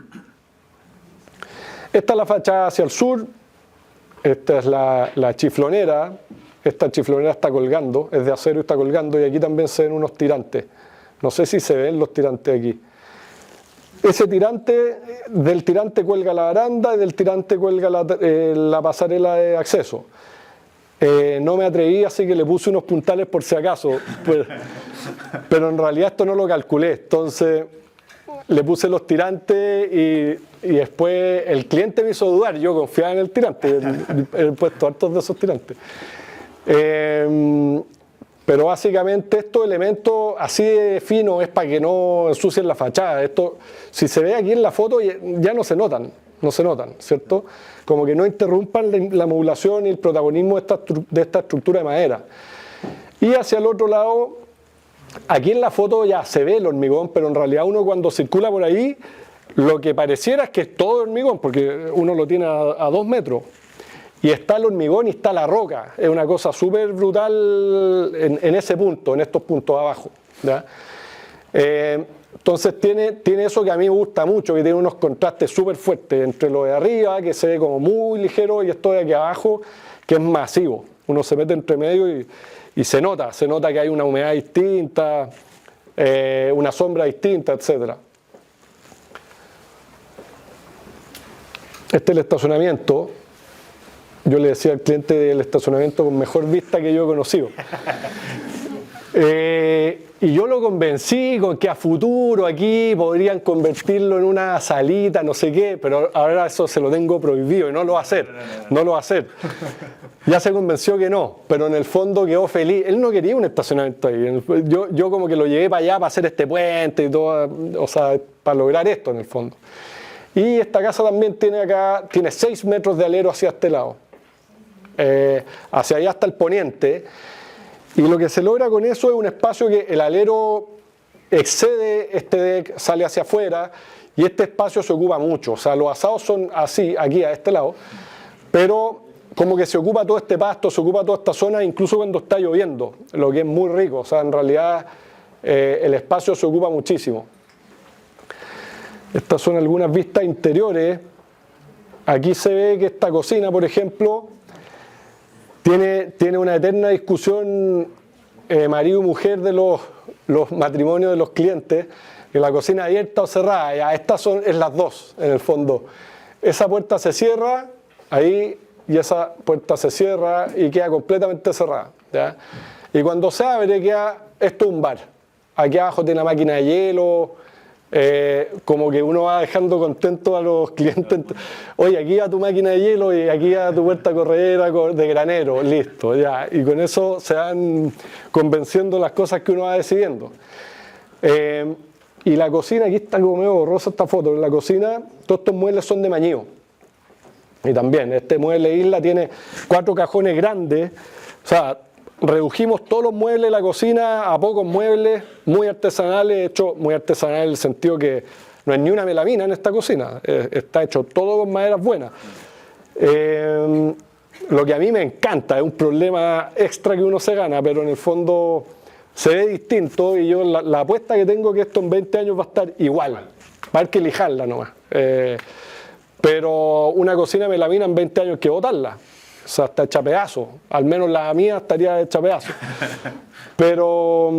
Esta es la fachada hacia el sur, esta es la chiflonera. Esta chiflonera está colgando, es de acero y está colgando, y aquí también se ven unos tirantes. No sé si se ven los tirantes aquí. Del tirante cuelga la baranda y del tirante cuelga la pasarela de acceso. No me atreví, así que le puse unos puntales por si acaso, pero en realidad esto no lo calculé. Entonces le puse los tirantes y después el cliente me hizo dudar. Yo confiaba en el tirante, he puesto hartos de esos tirantes. Pero básicamente estos elementos así de finos es para que no ensucien la fachada. Esto, si se ve aquí en la foto, ya no se notan, ¿cierto? Como que no interrumpan la modulación y el protagonismo de esta estructura de madera. Y hacia el otro lado, aquí en la foto ya se ve el hormigón, pero en realidad uno cuando circula por ahí, lo que pareciera es que es todo hormigón, porque uno lo tiene a 2 metros. Y está el hormigón y está la roca. Es una cosa súper brutal en ese punto, en estos puntos abajo, ¿ya? Entonces tiene eso que a mí me gusta mucho, que tiene unos contrastes súper fuertes entre lo de arriba, que se ve como muy ligero, y esto de aquí abajo, que es masivo. Uno se mete entre medio y se nota que hay una humedad distinta, una sombra distinta, etc. Este es el estacionamiento. Yo le decía al cliente del estacionamiento con mejor vista que yo he conocido. Y yo lo convencí con que a futuro aquí podrían convertirlo en una salita, no sé qué, pero ahora eso se lo tengo prohibido y no lo va a hacer, no lo va a hacer. Ya se convenció que no, pero en el fondo quedó feliz. Él no quería un estacionamiento ahí. Yo como que lo llevé para allá para hacer este puente y todo, o sea, para lograr esto en el fondo. Y esta casa también tiene 6 metros de alero hacia este lado. Hacia allá hasta el poniente. Y lo que se logra con eso es un espacio que el alero excede este deck, sale hacia afuera, y este espacio se ocupa mucho. O sea, los asados son así, aquí a este lado, pero como que se ocupa todo este pasto, se ocupa toda esta zona, incluso cuando está lloviendo, lo que es muy rico. O sea, en realidad el espacio se ocupa muchísimo. Estas son algunas vistas interiores. Aquí se ve que esta cocina, por ejemplo, tiene una eterna discusión marido y mujer de los matrimonios de los clientes, que la cocina abierta o cerrada. Ya, estas es las dos, en el fondo. Esa puerta se cierra ahí y esa puerta se cierra y queda completamente cerrada, ¿ya? Y cuando se abre queda, esto es un bar. Aquí abajo tiene una máquina de hielo. Como que uno va dejando contento a los clientes. Oye, aquí va tu máquina de hielo y aquí va tu puerta corredera de granero, listo, ya. Y con eso se van convenciendo las cosas que uno va decidiendo. Y la cocina, aquí está como medio borrosa esta foto. En la cocina, todos estos muebles son de mañío. Y también, este mueble isla tiene 4 cajones grandes. O sea, redujimos todos los muebles de la cocina a pocos muebles muy artesanales, hecho muy artesanal en el sentido que no hay ni una melamina en esta cocina, está hecho todo con maderas buenas. Lo que a mí me encanta, es un problema extra que uno se gana, pero en el fondo se ve distinto y yo la apuesta que tengo que esto en 20 años va a estar igual, va a haber que lijarla nomás. Pero una cocina de melamina en 20 años hay que botarla. O sea, está hecha pedazos. Al menos la mía estaría hecha pedazos. Pero,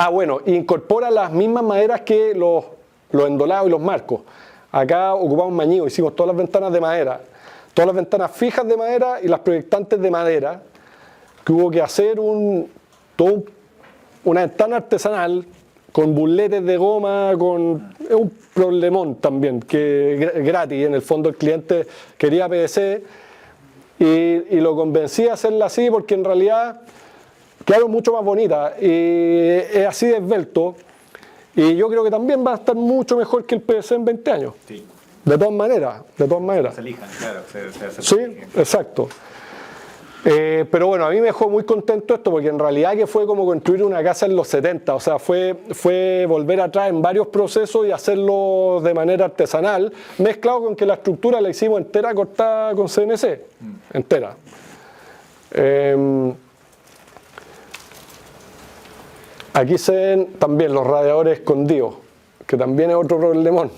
bueno, incorpora las mismas maderas que los endolados y los marcos. Acá ocupamos mañío, hicimos todas las ventanas de madera. Todas las ventanas fijas de madera y las proyectantes de madera, que hubo que hacer una ventana artesanal con burletes de goma, es un problemón también, que gratis, en el fondo el cliente quería PVC y lo convencí a hacerla así porque en realidad quedaron mucho más bonitas y es así de esbelto y yo creo que también va a estar mucho mejor que el PVC en 20 años. Sí. De todas maneras. Se elijan, claro. Sí, exacto. Pero bueno, a mí me dejó muy contento esto porque en realidad que fue como construir una casa en los 70, o sea, fue volver atrás en varios procesos y hacerlo de manera artesanal, mezclado con que la estructura la hicimos entera cortada con CNC, entera. Aquí se ven también los radiadores escondidos, que también es otro problemón,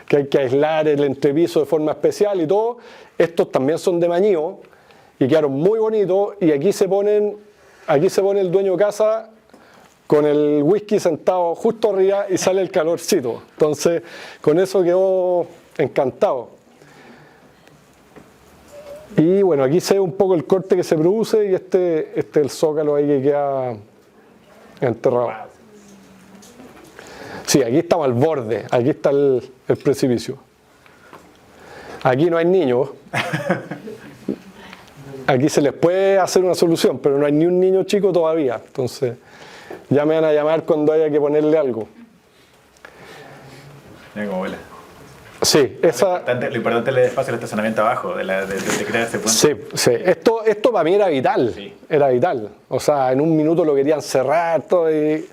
que hay que aislar el entrepiso de forma especial y todo. Estos también son de mañío y quedaron muy bonitos y aquí se pone el dueño de casa con el whisky sentado justo arriba y sale el calorcito. Entonces, con eso quedó encantado. Y bueno, aquí se ve un poco el corte que se produce y este es el zócalo ahí que queda enterrado. Sí, aquí estamos al borde, aquí está el precipicio. Aquí no hay niños. Aquí se les puede hacer una solución, pero no hay ni un niño chico todavía. Entonces, ya me van a llamar cuando haya que ponerle algo. Mira cómo vuela. Sí, Lo importante es el espacio del estacionamiento abajo, de crear ese puente. Sí. Esto para mí era vital. Sí. Era vital. O sea, en un minuto lo querían cerrar todo y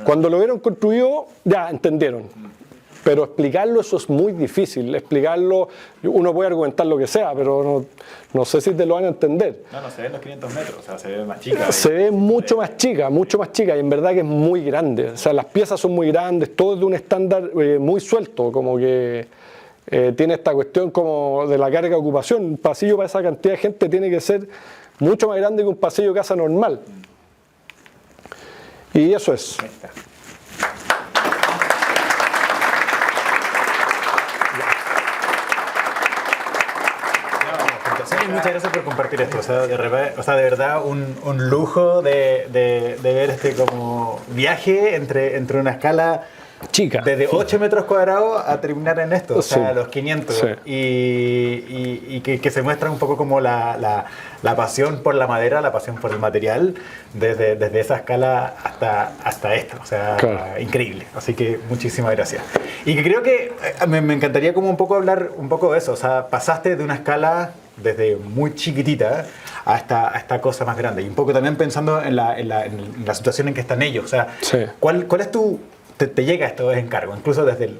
cuando lo vieron construido, ya entendieron. Pero explicarlo, eso es muy difícil. Explicarlo, uno puede argumentar lo que sea, pero no sé si te lo van a entender. No se ven los 500 metros, o sea, se ve más chica. Se ve mucho más chica, y en verdad que es muy grande. O sea, las piezas son muy grandes, todo es de un estándar muy suelto, como que tiene esta cuestión como de la carga de ocupación. Un pasillo para esa cantidad de gente tiene que ser mucho más grande que un pasillo de casa normal. Y eso es. Ahí está. Muchas gracias por compartir esto. O sea, de verdad, un lujo de ver este como viaje entre una escala chica, desde 8 metros cuadrados a terminar en esto, o sea, sí, los 500. Sí. Y que se muestra un poco como la pasión por la madera, la pasión por el material, desde esa escala hasta esto. O sea, claro. Increíble. Así que muchísimas gracias. Y que creo que me encantaría como un poco hablar un poco de eso. O sea, pasaste de una escala desde muy chiquitita a esta cosa más grande. Y un poco también pensando en la situación en que están ellos. O sea, sí. ¿cuál es tu... Te llega esto de encargo, incluso desde el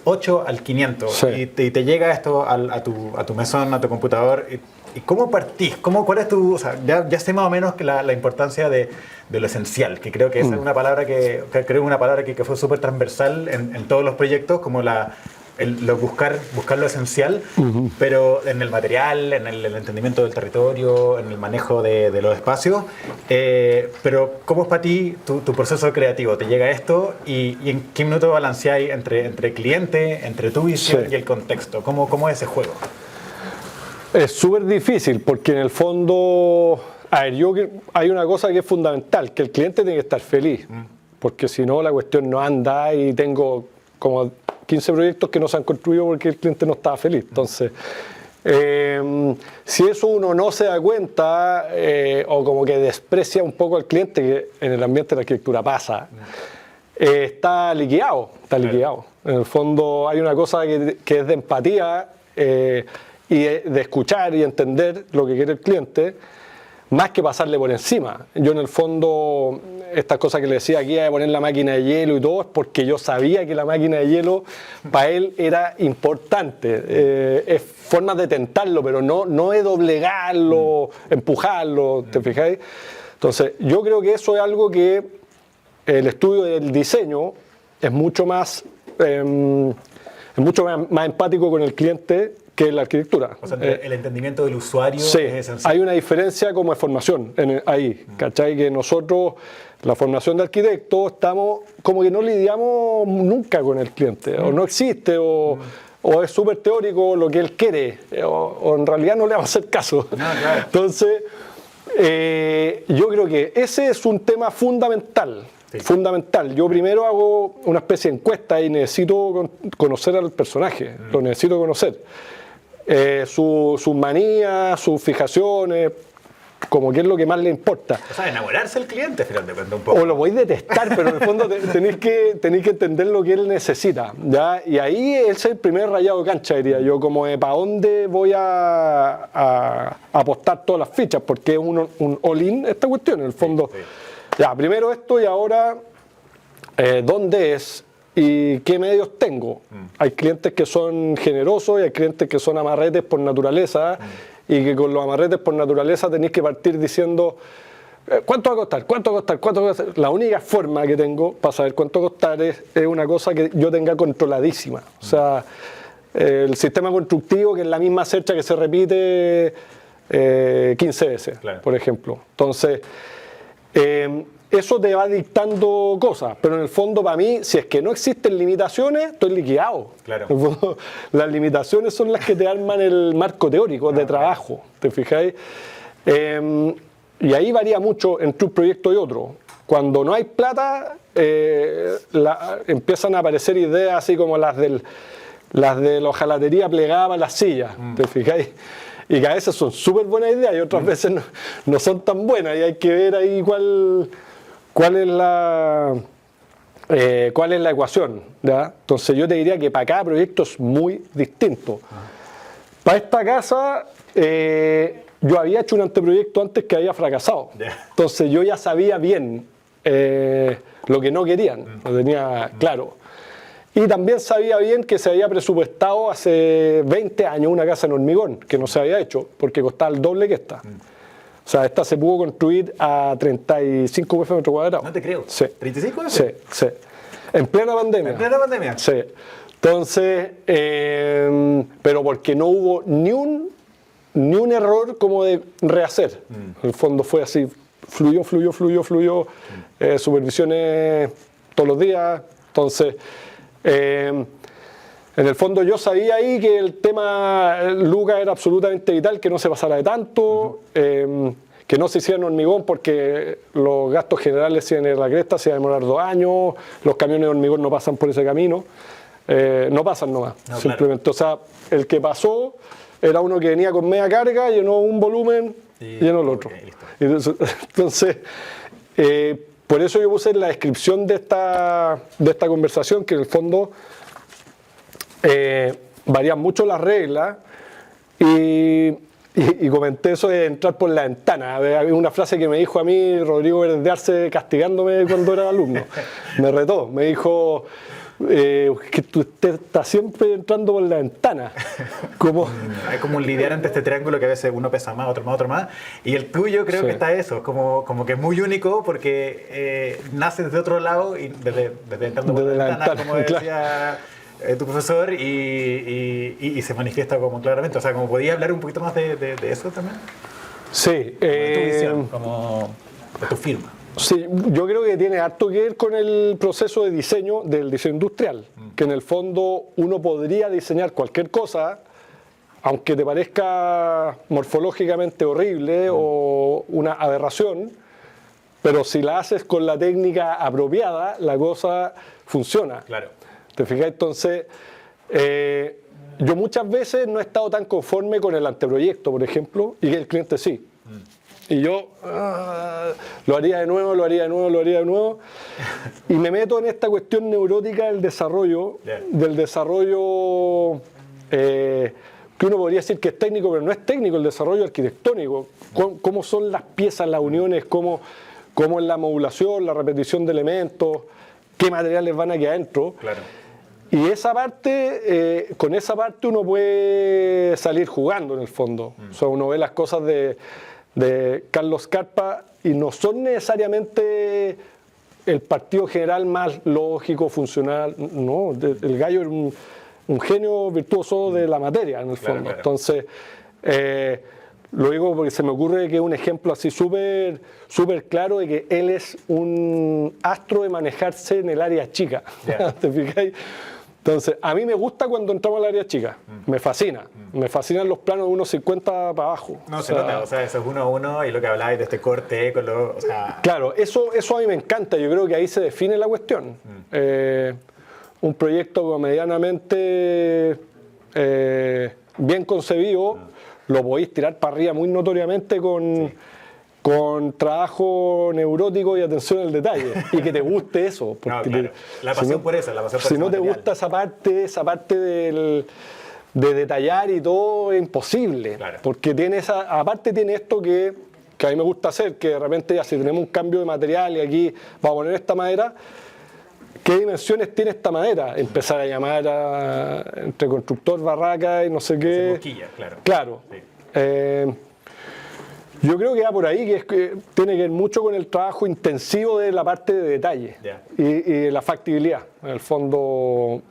8 al 500, sí. y te llega esto a tu mesón, a tu computador. ¿Y cómo partís? ¿Cuál es tu...? O sea, ya sé más o menos que la importancia de lo esencial, que creo que esa es una palabra que fue súper transversal en todos los proyectos, como buscar lo esencial, pero en el material, en el entendimiento del territorio, en el manejo de los espacios. Pero ¿cómo es para ti tu proceso creativo? ¿Te llega esto? ¿Y en qué minuto balanceáis entre cliente, entre tu visión sí. y el contexto? ¿Cómo es ese juego? Es súper difícil porque en el fondo, hay una cosa que es fundamental, que el cliente tiene que estar feliz, porque si no la cuestión no anda y tengo como 15 proyectos que no se han construido porque el cliente no estaba feliz. Entonces, si eso uno no se da cuenta o como que desprecia un poco al cliente, que en el ambiente de la arquitectura pasa, está liquidado, En el fondo hay una cosa que es de empatía y de escuchar y entender lo que quiere el cliente, más que pasarle por encima. Yo en el fondo, estas cosas que le decía aquí de poner la máquina de hielo y todo, es porque yo sabía que la máquina de hielo para él era importante. Es forma de tentarlo, pero no es doblegarlo, empujarlo, ¿te fijáis? Entonces, yo creo que eso es algo que el estudio del diseño es mucho más empático con el cliente que la arquitectura. O sea, el entendimiento del usuario sí, es esencial. Hay una diferencia como de formación ahí, ¿cachai? Que nosotros, la formación de arquitectos, estamos como que no lidiamos nunca con el cliente, o no existe, o es súper teórico lo que él quiere, o en realidad no le vamos a hacer caso. No, claro. Entonces, yo creo que ese es un tema fundamental. Sí. Fundamental. Yo primero hago una especie de encuesta y necesito conocer al personaje, lo necesito conocer. Sus manías, sus fijaciones, como que es lo que más le importa. O sea, enamorarse del cliente, fíjate, un poco. O lo voy a detestar, pero en el fondo tenéis que entender lo que él necesita, ¿ya? Y ahí es el primer rayado de cancha, diría yo, como de para dónde voy a apostar todas las fichas, porque es un all-in esta cuestión, en el fondo. Sí. Ya, primero esto y ahora, ¿dónde es? ¿Y qué medios tengo? Hay clientes que son generosos y hay clientes que son amarretes por naturaleza y que con los amarretes por naturaleza tenéis que partir diciendo ¿cuánto va a costar? ¿Cuánto va a costar? ¿Cuánto va a costar? La única forma que tengo para saber cuánto va a costar es una cosa que yo tenga controladísima. O sea, el sistema constructivo, que es la misma cercha que se repite 15 veces, claro, por ejemplo. Entonces, eso te va dictando cosas, pero en el fondo para mí, si es que no existen limitaciones, estoy liquidado. Claro. En el fondo, las limitaciones son las que te arman el marco teórico de trabajo, ¿te fijáis? Y ahí varía mucho entre un proyecto y otro. Cuando no hay plata, empiezan a aparecer ideas así como las de la hojalatería plegada a las sillas, ¿te fijáis? Y que a veces son súper buenas ideas y otras veces no son tan buenas, y hay que ver ahí cuál es la ecuación, ¿ya? Entonces yo te diría que para cada proyecto es muy distinto. Para esta casa, yo había hecho un anteproyecto antes que había fracasado. Entonces yo ya sabía bien lo que no querían, lo tenía claro. Y también sabía bien que se había presupuestado hace 20 años una casa en hormigón, que no se había hecho, porque costaba el doble que esta. O sea, esta se pudo construir a 35 UF metro cuadrado. No te creo. Sí. ¿35 UF? Sí, sí. En plena pandemia. ¿En plena pandemia? Sí. Entonces, pero porque no hubo ni un error como de rehacer. En el fondo fue así, fluyó. Supervisiones todos los días. Entonces, En el fondo yo sabía ahí que el tema Lucas era absolutamente vital, que no se pasara de tanto, que no se hiciera en hormigón porque los gastos generales se iban a ir a la cresta, se iban a demorar 2 años, los camiones de hormigón no pasan por ese camino, no pasan nomás, simplemente. Claro. O sea, el que pasó era uno que venía con media carga, llenó un volumen, llenó el otro. Entonces, por eso yo puse en la descripción de esta conversación que en el fondo varían mucho las reglas y comenté eso de entrar por la ventana. Había una frase que me dijo a mí Rodrigo Verdearce castigándome cuando era alumno. Me retó, me dijo que usted está siempre entrando por la ventana. Hay como un lidiar ante este triángulo que a veces uno pesa más, otro más. Y el tuyo creo que está eso, como que es muy único porque nace desde otro lado y desde entrando por la ventana, como decía tu profesor, y se manifiesta como claramente. O sea, como podías hablar un poquito más de eso también. Sí. De tu visión, como de tu firma. Sí, yo creo que tiene harto que ver con el proceso de diseño del diseño industrial, que en el fondo uno podría diseñar cualquier cosa, aunque te parezca morfológicamente horrible o una aberración, pero si la haces con la técnica apropiada, la cosa funciona. Claro. ¿Te fijas? Entonces, yo muchas veces no he estado tan conforme con el anteproyecto, por ejemplo, y que el cliente sí. Y yo lo haría de nuevo, lo haría de nuevo, lo haría de nuevo. Y me meto en esta cuestión neurótica del desarrollo, que uno podría decir que es técnico, pero no es técnico, el desarrollo arquitectónico. Cómo son las piezas, las uniones, cómo es la modulación, la repetición de elementos, qué materiales van aquí adentro. Claro. Y esa parte, con esa parte uno puede salir jugando en el fondo. O sea, uno ve las cosas de Carlos Carpa y no son necesariamente el partido general más lógico, funcional. No, el gallo era un genio virtuoso de la materia en el fondo. Claro. Entonces, lo digo porque se me ocurre que es un ejemplo así súper claro de que él es un astro de manejarse en el área chica. ¿Te fijáis? Entonces, a mí me gusta cuando entramos al área chica, me fascina. Me fascinan los planos de 1.50 para abajo. No, se nota, o sea, eso es 1:1 y lo que habláis de este corte, con lo, o sea... Claro, eso a mí me encanta, yo creo que ahí se define la cuestión. Un proyecto medianamente bien concebido, lo podéis tirar para arriba muy notoriamente con trabajo neurótico y atención al detalle, y que te guste eso. Porque claro. La pasión por eso, la pasión por si no te gusta esa parte de detallar y todo, es imposible. Claro. Porque aparte tiene esto que a mí me gusta hacer, que de repente ya si tenemos un cambio de material y aquí vamos a poner esta madera, ¿qué dimensiones tiene esta madera? Empezar a llamar entre constructor, barraca y no sé qué. Boquilla, claro. Claro. Sí. Yo creo que va por ahí, que tiene que ver mucho con el trabajo intensivo de la parte de detalle y de la factibilidad, en el fondo,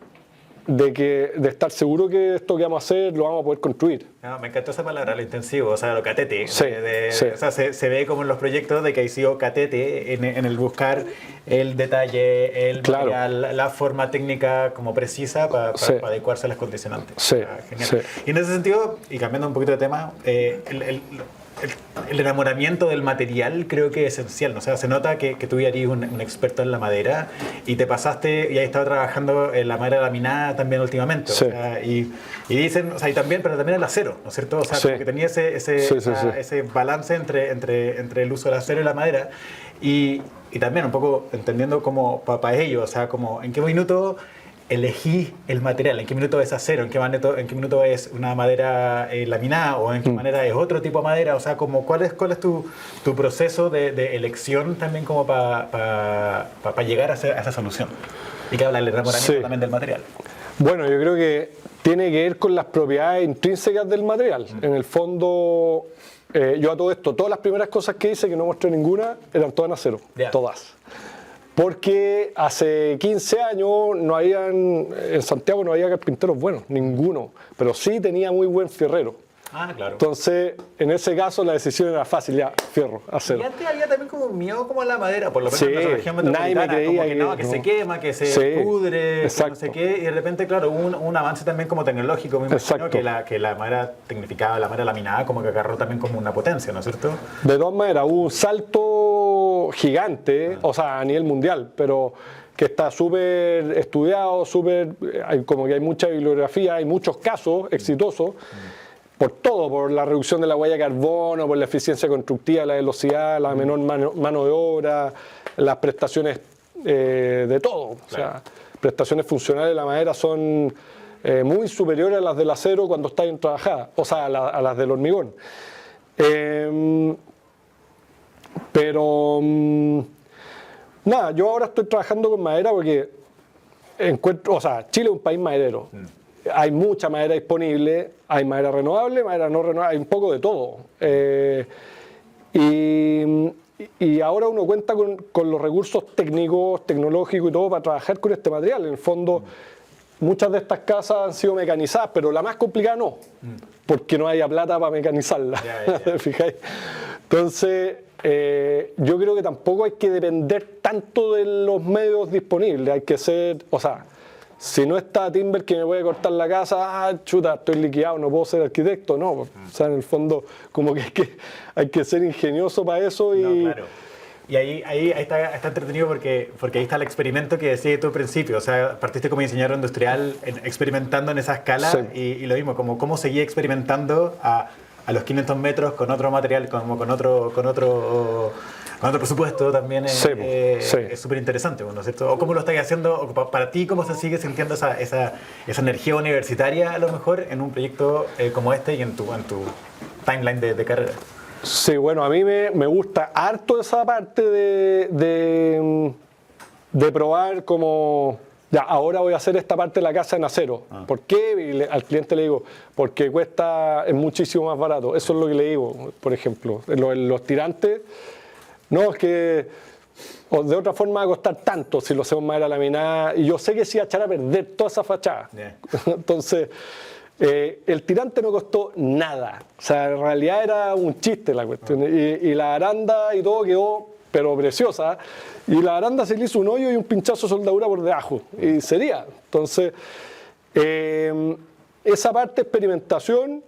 de estar seguro que esto que vamos a hacer lo vamos a poder construir. No, me encantó esa palabra, lo intensivo, o sea, lo catete. Sí, O sea, se ve como en los proyectos de que hay sido catete en el buscar el detalle, el material, la forma técnica como precisa para adecuarse a las condicionantes. Sí, genial. Sí. Y en ese sentido, y cambiando un poquito de tema, el enamoramiento del material creo que es esencial, ¿no? O sea, se nota que tú ya eres un experto en la madera y te pasaste y has estado trabajando en la madera laminada también últimamente. Sí. O sea, y dicen, o sea, pero también el acero, ¿no es cierto? O sea, como que tenía ese balance entre el uso del acero y la madera y también un poco entendiendo como para ello, o sea, como en qué minuto elegí el material, en qué minuto es acero, en qué minuto es una madera laminada o en qué manera es otro tipo de madera, o sea, como cuál es tu proceso de elección también como para llegar a esa solución. Y que habla del enamoramiento también del material. Bueno, yo creo que tiene que ver con las propiedades intrínsecas del material. En el fondo, yo a todo esto, todas las primeras cosas que hice, que no mostré ninguna, eran todas en acero, todas. Porque hace 15 años en Santiago no había carpinteros buenos, ninguno, pero sí tenía muy buen fierrero. Ah, claro. Entonces, en ese caso la decisión era fácil, ya, fierro, acero. Y antes había también como un miedo como a la madera, por lo menos Sí, en nuestra región nadie me metropolitana, creía como que no, que no. se quema, que se Sí, pudre, que no sé exacto. qué, y de repente, claro, hubo un avance también como tecnológico, me imagino, Exacto. que la madera tecnificada, la madera laminada, como que agarró también como una potencia, ¿no es cierto? De todas maneras, hubo un salto gigante, o sea, a nivel mundial, pero que está súper estudiado, como que hay mucha bibliografía, hay muchos casos exitosos, por todo, por la reducción de la huella de carbono, por la eficiencia constructiva, la velocidad, la menor mano de obra, las prestaciones de todo. O sea, prestaciones funcionales de la madera son muy superiores a las del acero cuando está bien trabajada, o sea, a las del hormigón. Pero nada, yo ahora estoy trabajando con madera porque encuentro, o sea, Chile es un país maderero. Hay mucha madera disponible, hay madera renovable, madera no renovable, hay un poco de todo. Y ahora uno cuenta con los recursos técnicos, tecnológicos y todo para trabajar con este material. En el fondo, muchas de estas casas han sido mecanizadas, pero la más complicada no, porque no haya plata para mecanizarla. ¿Te fijáis? Entonces, yo creo que tampoco hay que depender tanto de los medios disponibles. Hay que ser, o sea, si no está Timber que me puede cortar la casa, chuta, estoy liquidado, no puedo ser arquitecto, no. O sea, en el fondo, como que hay que ser ingenioso para eso y... No, claro. Y ahí está entretenido porque ahí está el experimento que decías tú al principio. O sea, partiste como diseñador industrial experimentando en esa escala Sí. y lo mismo, como cómo seguía experimentando a los 500 metros con otro material, como con otro presupuesto también Sí, sí. es súper interesante, ¿no es cierto? O cómo lo estáis haciendo, o para ti, cómo se sigue sintiendo esa energía universitaria a lo mejor en un proyecto como este y en tu timeline de carrera. Sí, bueno, a mí me gusta harto esa parte de probar como, ya, ahora voy a hacer esta parte de la casa en acero. ¿Por qué? Y al cliente le digo, porque es muchísimo más barato. Eso es lo que le digo, por ejemplo. Los tirantes, no, es que o de otra forma va a costar tanto si lo hacemos madera laminada. Y yo sé que sí va a echar a perder toda esa fachada. Yeah. Entonces... el tirante no costó nada, o sea, en realidad era un chiste la cuestión, y la aranda y todo quedó, pero preciosa, y la aranda se le hizo un hoyo y un pinchazo de soldadura por debajo, y sería. Entonces, esa parte de experimentación,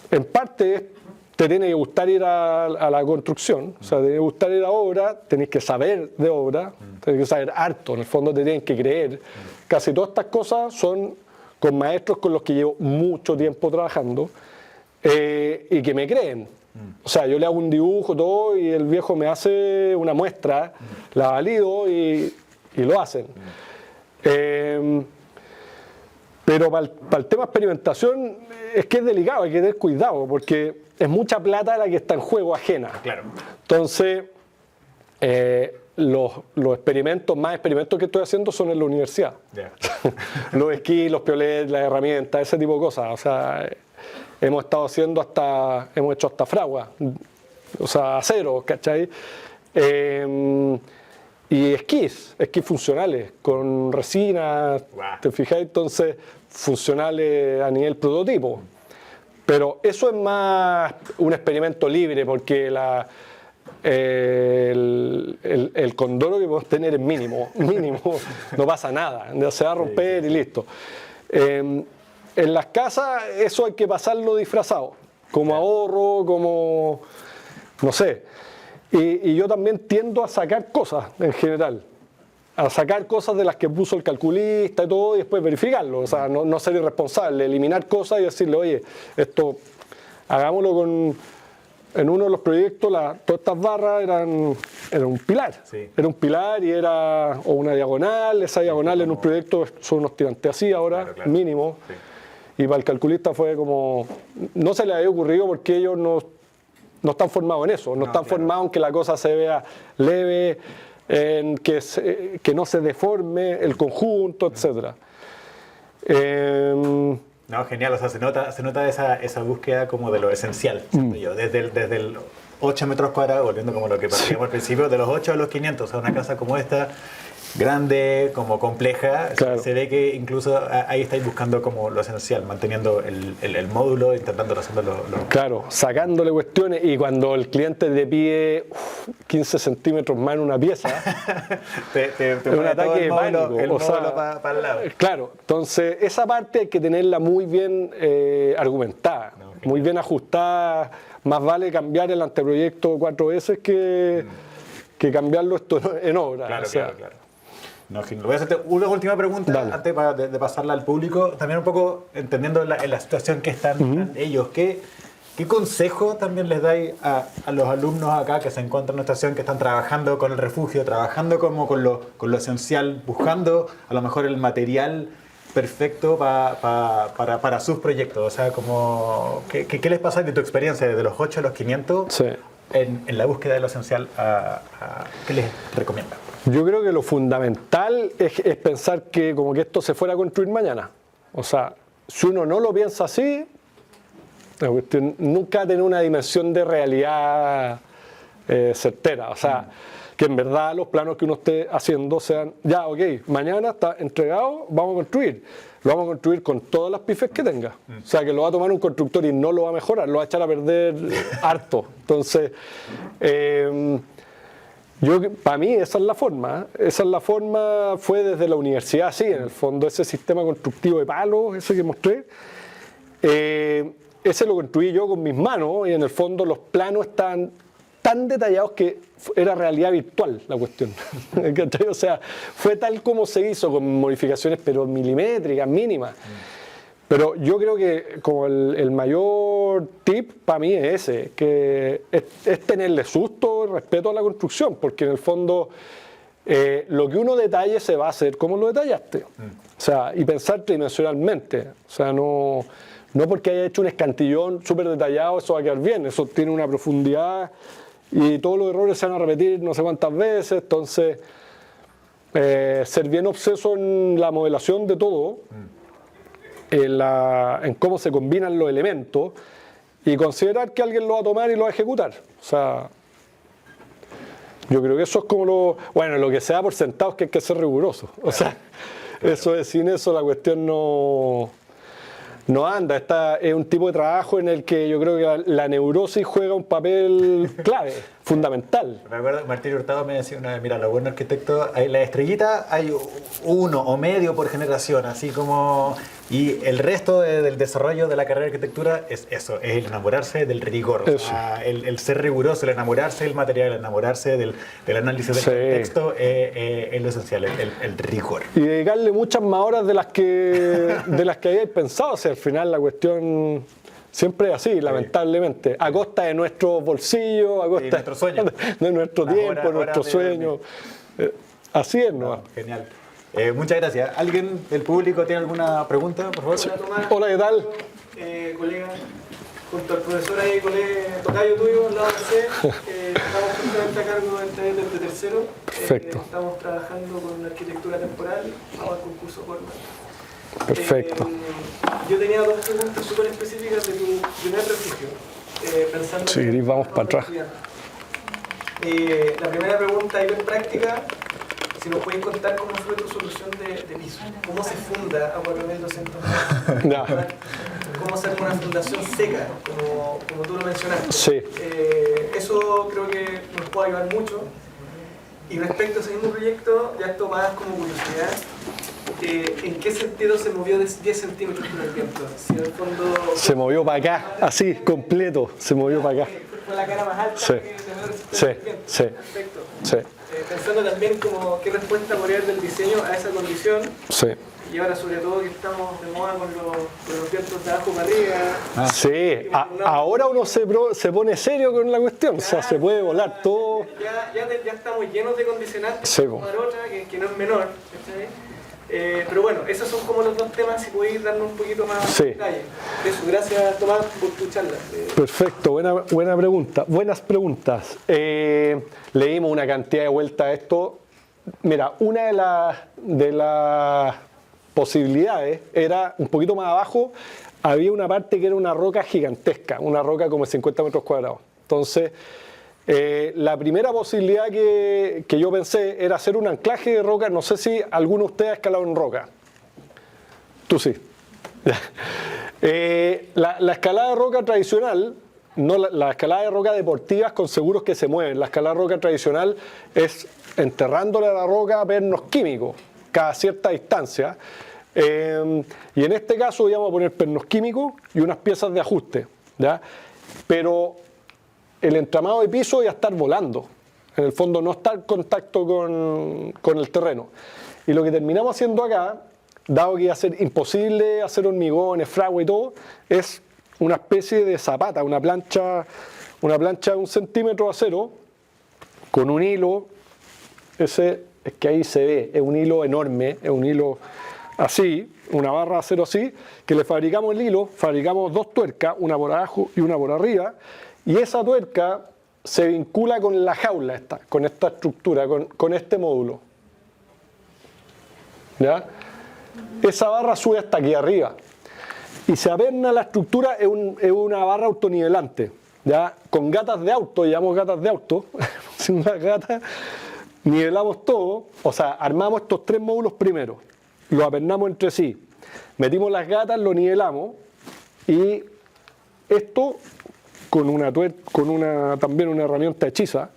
en parte te tiene que gustar ir a la construcción, o sea, te tiene que gustar ir a obra, tenés que saber de obra, tenés que saber harto, en el fondo te tienen que creer. Casi todas estas cosas son con maestros con los que llevo mucho tiempo trabajando y que me creen. O sea, yo le hago un dibujo, todo, y el viejo me hace una muestra, la valido y lo hacen. Pero para el tema de experimentación es que es delicado, hay que tener cuidado, porque es mucha plata la que está en juego ajena. Claro. Entonces, los más experimentos que estoy haciendo son en la universidad. Yeah. Los esquís, los piolets, las herramientas, ese tipo de cosas. O sea, hemos hecho hasta fragua, o sea, acero, ¿cachai? Y esquís funcionales, con resina, Wow. ¿te fijáis? Entonces, funcionales a nivel prototipo. Pero eso es más un experimento libre, porque el condoro que podemos tener es mínimo, no pasa nada, se va a romper y listo. En las casas eso hay que pasarlo disfrazado, como ahorro, como, no sé. Y yo también tiendo a sacar cosas en general, a sacar cosas de las que puso el calculista y todo, y después verificarlo, o sea, no ser irresponsable, eliminar cosas y decirle, oye, esto hagámoslo en uno de los proyectos, todas estas barras eran un pilar. Sí. Era un pilar y era o una diagonal. Esa diagonal en un proyecto son unos tirantes así ahora, Claro. mínimo. Sí. Y para el calculista fue como... No se le había ocurrido porque ellos no están formados en eso. No están claro. formados en que la cosa se vea leve, en que no se deforme el conjunto, etc. No, genial, o sea, se nota esa búsqueda como de lo esencial, siento yo, desde el 8 metros cuadrados, volviendo como lo que partíamos al principio, de los 8 a los 500, o sea, una casa como esta, grande, como compleja, Claro. se ve que incluso ahí estáis buscando como lo esencial, manteniendo el módulo, intentando hacerlo Claro, sacándole cuestiones y cuando el cliente te pide 15 centímetros más en una pieza, te es un pone todo ataque de el módulo, pánico. el O sea, módulo para el lado. Claro, entonces esa parte hay que tenerla muy bien argumentada, muy bien ajustada. Más vale cambiar el anteproyecto 4 veces que cambiarlo esto en obra. Claro, o sea, claro, claro. No, genial. Voy a hacerte una última pregunta Dale. antes de pasarla al público. También un poco entendiendo en la situación que están ellos. ¿Qué consejo también les dais a los alumnos acá que se encuentran en una situación que están trabajando con el refugio, trabajando como con lo esencial, buscando a lo mejor el material perfecto para sus proyectos? O sea, como, ¿qué les pasa de tu experiencia desde los 8 a los 500 Sí. en la búsqueda de lo esencial? ¿Qué les recomienda? Yo creo que lo fundamental es pensar que como que esto se fuera a construir mañana. O sea, si uno no lo piensa así, la cuestión nunca va a tener una dimensión de realidad certera. O sea, que en verdad los planos que uno esté haciendo sean, ya, ok, mañana está entregado, vamos a construir. Lo vamos a construir con todas las pifes que tenga. O sea, que lo va a tomar un constructor y no lo va a mejorar, lo va a echar a perder harto. Entonces, para mí esa es la forma. Esa es la forma, fue desde la universidad, sí, en el fondo, ese sistema constructivo de palos, ese que mostré, ese lo construí yo con mis manos y en el fondo los planos estaban tan detallados que era realidad virtual la cuestión. ¿Cachai? O sea, fue tal como se hizo, con modificaciones pero milimétricas, mínimas. Pero yo creo que como el mayor tip para mí es ese, que es tenerle susto y respeto a la construcción, porque en el fondo lo que uno detalle se va a hacer como lo detallaste. O sea, y pensar tridimensionalmente. O sea, no porque haya hecho un escantillón súper detallado, eso va a quedar bien. Eso tiene una profundidad y todos los errores se van a repetir no sé cuántas veces. Entonces, ser bien obseso en la modelación de todo, en cómo se combinan los elementos y considerar que alguien lo va a tomar y lo va a ejecutar. O sea, yo creo que eso es como lo que se da por sentado es que hay que ser riguroso. O sea, eso es, sin eso la cuestión no anda. Es un tipo de trabajo en el que yo creo que la neurosis juega un papel clave, fundamental. Me acuerdo, Martín Hurtado me decía una vez, mira, los buenos arquitectos, hay la estrellita, hay uno o medio por generación, así como... Y el resto del desarrollo de la carrera de arquitectura es eso, es el enamorarse del rigor. O sea, el ser riguroso, el enamorarse del material, el enamorarse del análisis del contexto es lo esencial, el rigor. Y dedicarle muchas más horas de las que habíais pensado. O sea, al final la cuestión siempre es así, lamentablemente. A costa de nuestros bolsillos, a costa de nuestros sueños. De nuestro tiempo, nuestros sueños. Así es, ¿no? Genial. Muchas gracias. ¿Alguien del público tiene alguna pregunta, por favor? Hola, Tomás. Hola, ¿qué tal? Colega, junto al profesor ahí, colega, tocayo tuyo, al lado de C, estamos justamente a cargo del taller de tercero. Perfecto. Estamos trabajando con arquitectura temporal, vamos al concurso Corman. Perfecto. Yo tenía dos preguntas súper específicas de tu primer refugio. Pensando Si querés, vamos para atrás. La primera pregunta, hiper práctica. Si nos puedes contar cómo fue tu solución de piso, cómo se funda a 4.200 Ya. metros, cómo hacer una fundación seca, como tú lo mencionaste. Sí. Eso creo que nos puede ayudar mucho. Y respecto a ese mismo proyecto, ya esto más como curiosidad, ¿en qué sentido se movió de 10 centímetros con el viento? Si en el fondo... Se movió para acá, así, completo, se movió para acá. Fue la cara más alta Sí. que se movió Sí, el viento. sí. Perfecto. Sí, Pensando también como qué respuesta podría dar del diseño a esa condición, sí. y ahora sobre todo que estamos de moda con los vientos de abajo para arriba. Sí, ahora uno se pone serio con la cuestión, o sea, se puede volar todo. Ya estamos llenos de condicionantes, Sí, como la otra, que no es menor. ¿Cachai? Pero bueno, esos son como los dos temas, si podéis darnos un poquito más Sí. detalle. Eso, gracias Tomás por tu charla. Perfecto, buena pregunta, buenas preguntas. Leímos una cantidad de vueltas a esto. Mira, una de las posibilidades era un poquito más abajo, había una parte que era una roca gigantesca, una roca como de 50 metros cuadrados. Entonces, La primera posibilidad que yo pensé era hacer un anclaje de roca. No sé si alguno de ustedes ha escalado en roca. Tú sí. La escalada de roca tradicional, no la escalada de roca deportivas con seguros que se mueven. La escalada de roca tradicional es enterrándole a la roca pernos químicos cada cierta distancia. Y en este caso íbamos a poner pernos químicos y unas piezas de ajuste, ¿ya? Pero el entramado de piso iba a estar volando. En el fondo no está en contacto con el terreno. Y lo que terminamos haciendo acá, dado que iba a ser imposible hacer hormigón, fragua y todo, es una especie de zapata, una plancha de 1 centímetro de acero con un hilo. Ese es que ahí se ve, es un hilo enorme, es un hilo así, una barra de acero así, que le fabricamos el hilo, fabricamos 2 tuercas, una por abajo y una por arriba, y esa tuerca se vincula con la jaula esta, con esta estructura, con este módulo. ¿Ya? Esa barra sube hasta aquí arriba y se aperna la estructura, es una barra autonivelante, ¿ya? Con gatas de auto, llamamos gatas de auto, sin unas gatas, nivelamos todo, o sea, armamos estos 3 módulos primero, los apernamos entre sí, metimos las gatas, lo nivelamos y esto también una herramienta hechiza,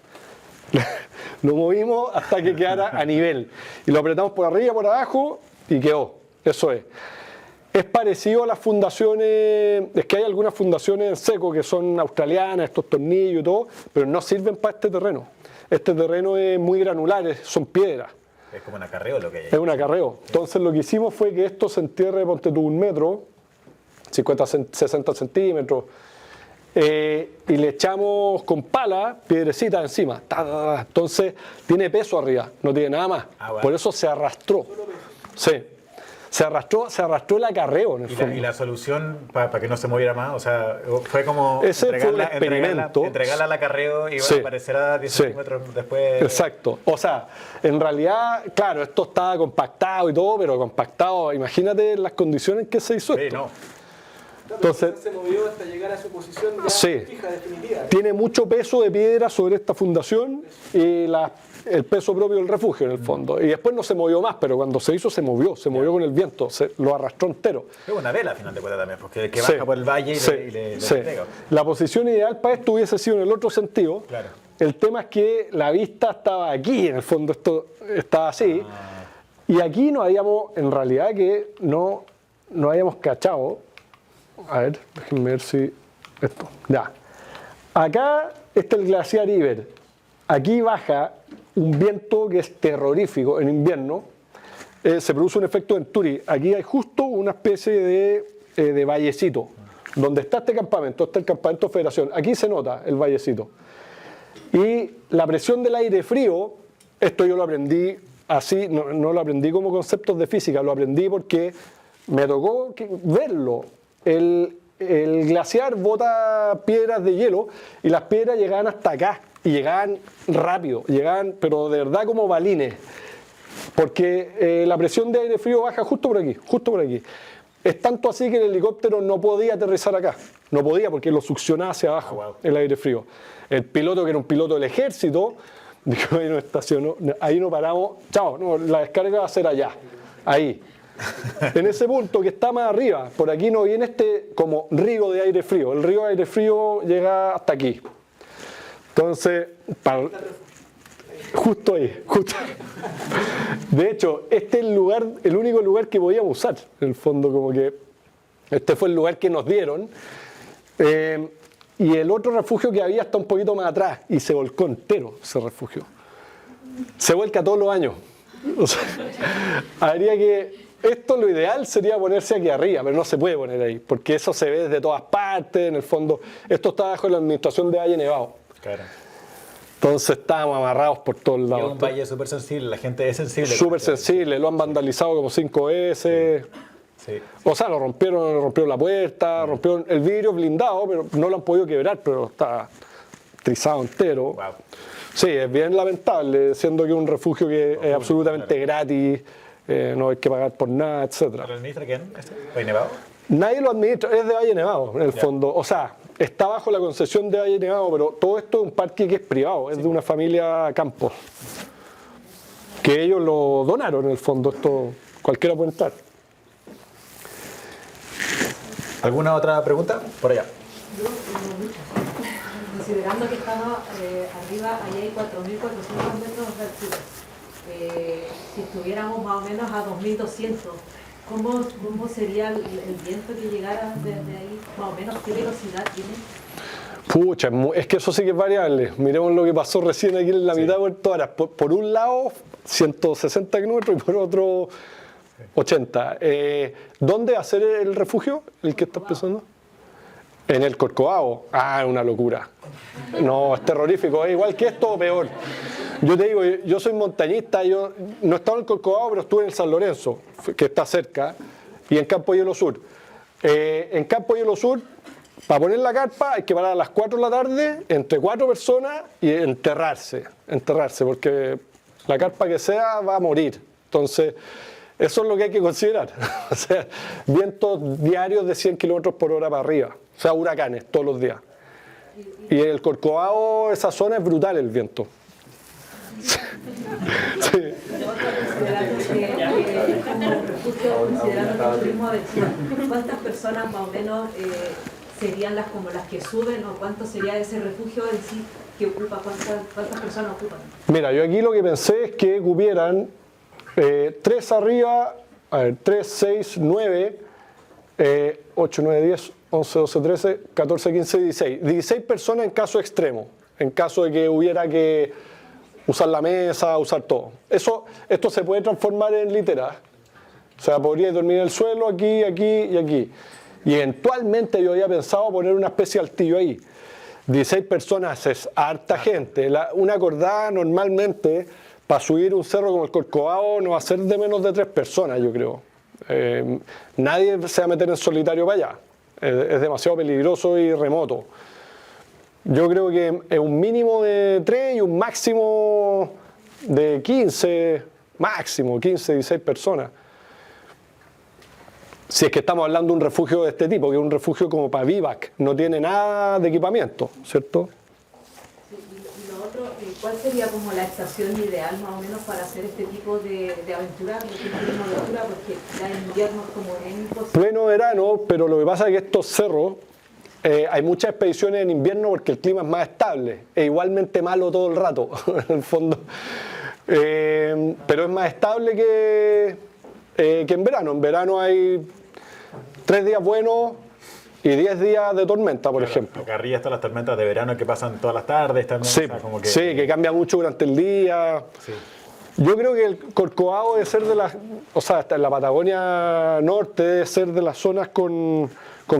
lo movimos hasta que quedara a nivel y lo apretamos por arriba, por abajo y quedó. Eso es. Es parecido a las fundaciones, es que hay algunas fundaciones en seco que son australianas, estos tornillos y todo, pero no sirven para este terreno. Este terreno es muy granular, son piedras. Es como un acarreo lo que hay ahí. Es un acarreo. Entonces lo que hicimos fue que esto se entierre, ponte tú 1 metro, 50, 60 centímetros, y le echamos con pala piedrecitas encima. Entonces tiene peso arriba, no tiene nada más. Ah, bueno. Por eso se arrastró. Sí. Se arrastró el acarreo en el fondo. ¿Y la solución para que no se moviera más? O sea, fue como Ese fue un experimento. Entregarla al acarreo y Sí. aparecerá 10 Sí. centímetros después. Exacto. O sea, en realidad, claro, esto estaba compactado y todo, pero compactado, imagínate las condiciones en que se hizo Sí, esto. no. Entonces, se movió hasta llegar a su posición ya Sí. fija, definitiva. tiene mucho peso de piedra sobre esta fundación y el peso propio del refugio en el fondo. Y después no se movió más, pero cuando se hizo se movió con el viento, lo arrastró entero. Es una vela, al final de cuentas, también, porque que Sí. baja por el valle y Sí. le Sí. pega. La posición ideal para esto hubiese sido en el otro sentido. Claro. El tema es que la vista estaba aquí, en el fondo esto estaba así. Y aquí no habíamos, en realidad que no habíamos cachado. A ver, déjenme ver si esto. Ya. Acá está el glaciar Iber. Aquí baja un viento que es terrorífico en invierno. Se produce un efecto Venturi. Aquí hay justo una especie de vallecito. Donde está este campamento, está el campamento Federación. Aquí se nota el vallecito. Y la presión del aire frío, esto yo lo aprendí así, no lo aprendí como conceptos de física, lo aprendí porque me tocó verlo. El glaciar bota piedras de hielo y las piedras llegaban hasta acá y llegaban rápido, llegaban pero de verdad como balines, porque la presión de aire frío baja justo por aquí, justo por aquí. Es tanto así que el helicóptero no podía aterrizar acá, no podía porque lo succionaba hacia abajo. Wow. El aire frío. El piloto, que era un piloto del ejército, dijo, ahí no estacionó, ahí no paramos, chao, no, la descarga va a ser allá, ahí. En ese punto que está más arriba, por aquí no viene este como río de aire frío. El río de aire frío llega hasta aquí. Entonces, justo ahí, justo ahí. De hecho, este es el único lugar que podíamos usar. En el fondo, como que este fue el lugar que nos dieron. Y el otro refugio que había está un poquito más atrás y se volcó entero ese refugio. Se vuelca todos los años. O sea, habría que... Esto lo ideal sería ponerse aquí arriba, pero no se puede poner ahí, porque eso se ve desde todas partes, en el fondo. Esto está bajo la administración de Valle Nevado. Claro. Entonces estábamos amarrados por todos Y es lados. un valle súper sensible, la gente es sensible. Súper sensible, lo han vandalizado como 5 veces. Sí. O sea, rompieron la puerta, rompieron el vidrio blindado, pero no lo han podido quebrar, pero está trizado entero. Wow. Sí, es bien lamentable, siendo que es un refugio que es absolutamente gratis, no hay que pagar por nada, etc. ¿Lo administra quién? ¿Valle Nevado? Nadie lo administra, es de Valle Nevado, en el Ya. fondo. O sea, está bajo la concesión de Valle Nevado, pero todo esto es un parque que es privado, es de una familia Campos, que ellos lo donaron en el fondo, esto cualquiera puede entrar. ¿Alguna otra pregunta? Por allá. Considerando que estamos arriba, ahí hay 4.400 metros de altura, si estuviéramos más o menos a 2.200, ¿cómo sería el viento que llegara desde ahí? Más o menos, ¿qué velocidad tiene? Pucha, es que eso sí que es variable. Miremos lo que pasó recién aquí en la mitad de Puerto Varas. Por un lado, 160 kilómetros y por otro, 80. ¿Dónde hacer el refugio? ¿El que estás pensando? En el Corcovado. Ah, es una locura. No, es terrorífico. Es igual que esto o peor. Yo te digo, yo soy montañista, yo no he estado en el Corcovado, pero estuve en el San Lorenzo, que está cerca, y en Campo Hielo Sur. En Campo Hielo Sur, para poner la carpa hay que parar a las 4 de la tarde, entre 4 personas, y enterrarse, porque la carpa que sea va a morir. Entonces, eso es lo que hay que considerar. O sea, vientos diarios de 100 kilómetros por hora para arriba, o sea, huracanes todos los días. Y en el Corcovado, esa zona es brutal el viento. Sí. Considerando el turismo aventura, ¿cuántas personas más o menos serían las que suben o cuánto sería ese refugio en sí que ocupa? ¿Cuántas personas ocupan? Mira, yo aquí lo que pensé es que hubieran 3 arriba, a ver, 3, 6, 9, 8, 9, 10, 11, 12, 13, 14, 15, 16. 16 personas en caso extremo, en caso de que hubiera que usar la mesa, usar todo. Esto se puede transformar en litera. O sea, podría dormir en el suelo, aquí, aquí y aquí. Y eventualmente yo había pensado poner una especie de altillo ahí. 16 personas es harta gente. Una acordada normalmente para subir un cerro como el Corcovado no va a ser de menos de 3 personas, yo creo. Nadie se va a meter en solitario para allá. Es demasiado peligroso y remoto. Yo creo que es un mínimo de 3 y un máximo de 15, máximo 15, 16 personas. Si es que estamos hablando de un refugio de este tipo, que es un refugio como para vivac, no tiene nada de equipamiento, ¿cierto? Y lo otro, ¿cuál sería como la estación ideal más o menos para hacer este tipo de aventura, porque ya en invierno como es imposible? Pleno verano, pero lo que pasa es que estos cerros, hay muchas expediciones en invierno porque el clima es más estable, es igualmente malo todo el rato, en el fondo, pero es más estable que en verano. En verano hay 3 días buenos y 10 días de tormenta, por ejemplo. Acá arriba están las tormentas de verano que pasan todas las tardes también. Sí, o sea, como sí, que cambia mucho durante el día. Sí. Yo creo que el Corcovado debe ser de las, o sea, hasta en la Patagonia Norte debe ser de las zonas con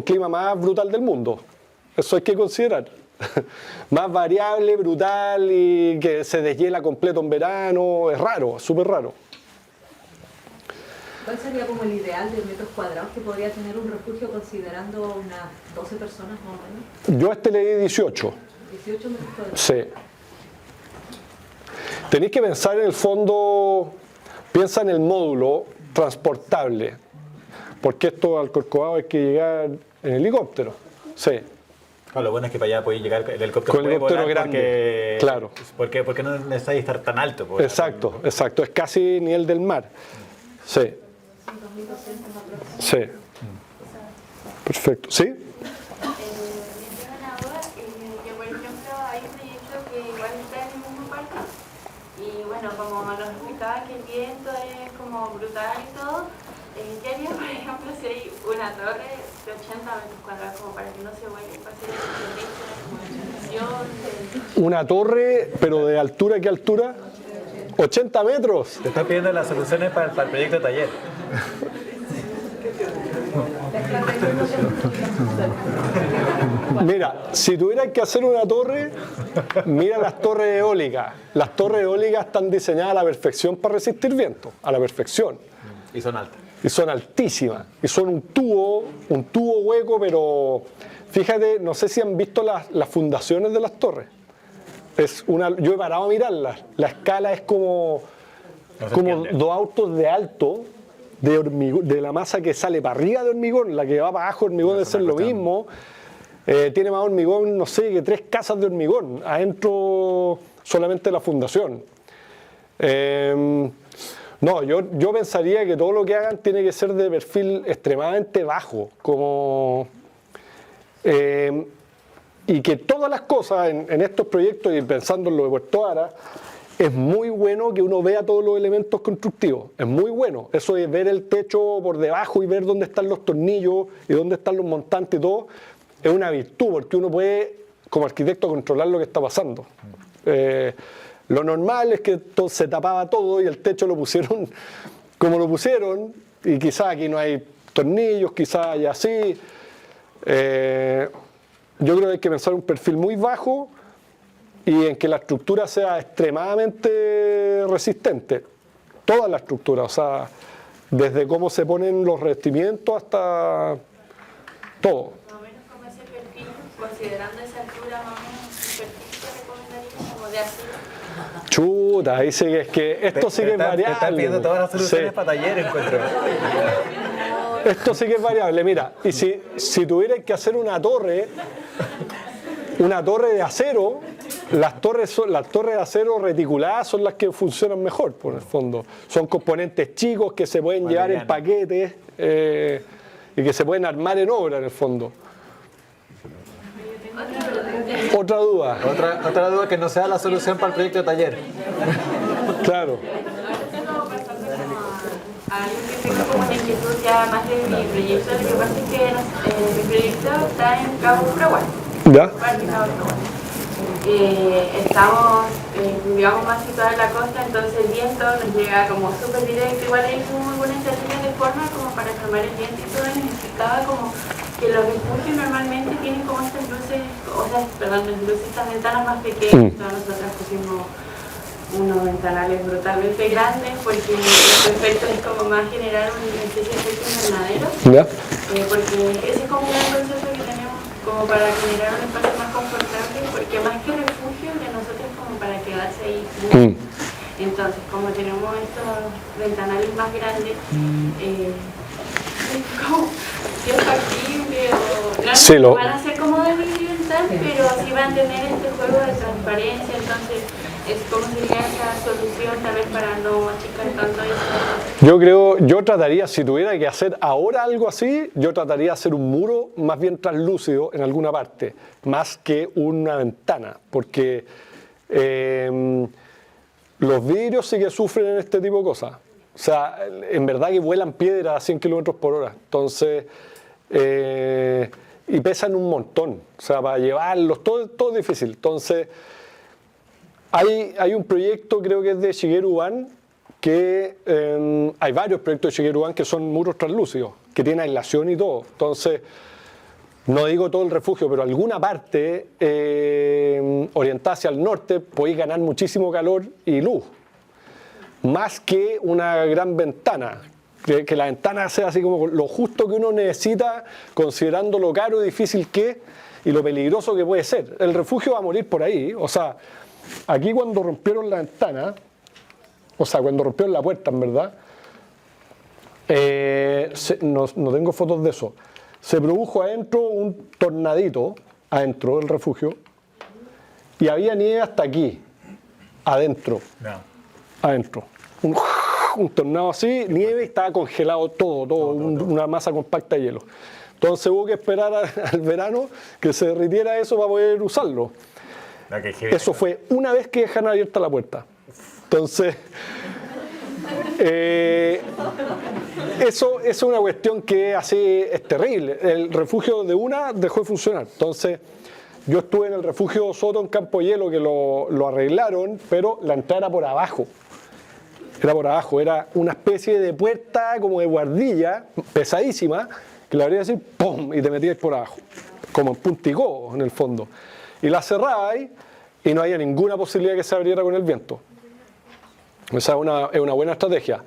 clima más brutal del mundo. Eso hay que considerar. Más variable, brutal y que se deshiela completo en verano. Es raro, es súper raro. ¿Cuál sería como el ideal de metros cuadrados que podría tener un refugio considerando unas 12 personas más o menos? Yo le di 18. 18 metros cuadrados. Sí. Tenéis que pensar en el fondo, piensa en el módulo transportable. Porque esto al Corcovado hay que llegar en helicóptero. Sí. Lo bueno es que para allá podéis llegar, el helicóptero Con el puede helicóptero volar grande, claro. Porque no necesitáis estar tan alto. Pues, Exacto, exacto. Es casi nivel del mar. Sí. Sí. Perfecto. ¿Sí? Yo tengo una duda, que por ejemplo hay un proyecto que igual está en el mismo parque y bueno, como nos explicaba que el viento es como brutal y todo, ¿qué haría por ejemplo si hay una torre de 80 metros cuadrados como para que no se vaya a pasar el Una torre, pero ¿de altura qué altura? 80 metros. Te están pidiendo las soluciones para el proyecto de taller. Mira, si tuvieras que hacer una torre, mira las torres eólicas. Las torres eólicas están diseñadas a la perfección para resistir viento, a la perfección. Y son altas. Y son altísimas. Y son un tubo hueco, pero fíjate, no sé si han visto las fundaciones de las torres. Yo he parado a mirarlas. La escala es como 2 autos de alto de hormigón, de la masa que sale para arriba de hormigón, la que va para abajo de hormigón debe ser lo mismo. tiene más hormigón, no sé, que 3 casas de hormigón, adentro solamente la fundación. No, yo pensaría que todo lo que hagan tiene que ser de perfil extremadamente bajo, como, y que todas las cosas en estos proyectos, y pensando en lo de Puerto Ara, es muy bueno que uno vea todos los elementos constructivos, es muy bueno. Eso de ver el techo por debajo y ver dónde están los tornillos y dónde están los montantes y todo, es una virtud, porque uno puede, como arquitecto, controlar lo que está pasando. Lo normal es que se tapaba todo y el techo lo pusieron como lo pusieron, y quizás aquí no hay tornillos, quizás hay así. Yo creo que hay que pensar un perfil muy bajo y en que la estructura sea extremadamente resistente. Toda la estructura, o sea, desde cómo se ponen los revestimientos hasta todo. Más o menos como ese perfil, considerando esa altura, más o menos un perfil que recomendaría como de acero. Chuta, dice es que esto sí que es variable. Te están pidiendo todas las soluciones Sí. para talleres, encuentro. Esto sí que es variable, mira, y si tuvieras que hacer una torre de acero, las torres de acero reticuladas son las que funcionan mejor, por el fondo. Son componentes chicos que se pueden llevar en paquetes y que se pueden armar en obra, en el fondo. Otra duda, Otra duda que no sea la solución para el proyecto de taller. claro. Algo que tengo como una inquietud ya más de mi proyecto, lo que pasa es que mi proyecto está en Cabo Fraguas, ¿Ya? Parque Cabo Fraguas. Estamos, digamos, más situados en la costa, entonces el viento nos llega como súper directo. Igual hay como algunas estaciones de forma como para calmar el viento y todo, y necesitaba como que los refugios normalmente tienen como estas luces, o sea, perdón, estas ventanas más pequeñas. Entonces nosotros pusimos unos ventanales brutalmente grandes porque el efecto es como más generar una especie de efecto invernadero, ¿Ya? porque ese es como un gran concepto que tenemos como para generar un espacio más confortable, porque más que refugio de nosotros como para quedarse ahí. Entonces, como tenemos estos ventanales más grandes, es como si es factible o no, Sí, van a ser como de vidrio y tal, pero sí van a tener este juego de transparencia. Entonces, ¿cómo sería esa solución tal vez para no achicar tanto eso? Yo trataría, si tuviera que hacer ahora algo así, yo trataría de hacer un muro más bien translúcido en alguna parte, más que una ventana, porque los vidrios sí que sufren en este tipo de cosas. O sea, en verdad que vuelan piedras a 100 kilómetros por hora, entonces, y pesan un montón, o sea, para llevarlos, todo es difícil. Entonces, hay un proyecto, creo que es de Shigeru Ban, que hay varios proyectos de Shigeru Ban que son muros translúcidos, que tienen aislación y todo. Entonces, no digo todo el refugio, pero alguna parte orientada hacia el norte podéis ganar muchísimo calor y luz, más que una gran ventana. Que la ventana sea así como lo justo que uno necesita, considerando lo caro y difícil que es y lo peligroso que puede ser. El refugio va a morir por ahí, o sea, aquí cuando rompieron la ventana, o sea, cuando rompieron la puerta, en verdad, no tengo fotos de eso, se produjo adentro un tornadito, adentro del refugio, y había nieve hasta aquí, adentro, adentro. Un tornado así, nieve, y estaba congelado todo. Una masa compacta de hielo. Entonces hubo que esperar al verano que se derritiera eso para poder usarlo. Eso fue una vez que dejan abierta la puerta. Entonces, eso es una cuestión que así es terrible. El refugio de una dejó de funcionar. Entonces, yo estuve en el refugio Soto en Campo Hielo, que lo arreglaron, pero la entrada era por abajo. Era por abajo, era una especie de puerta como de guardilla, pesadísima, que la abrías así, ¡pum!, y te metías por abajo, como en punticó en el fondo. Y la cerrabas y no había ninguna posibilidad que se abriera con el viento. Esa es una buena estrategia.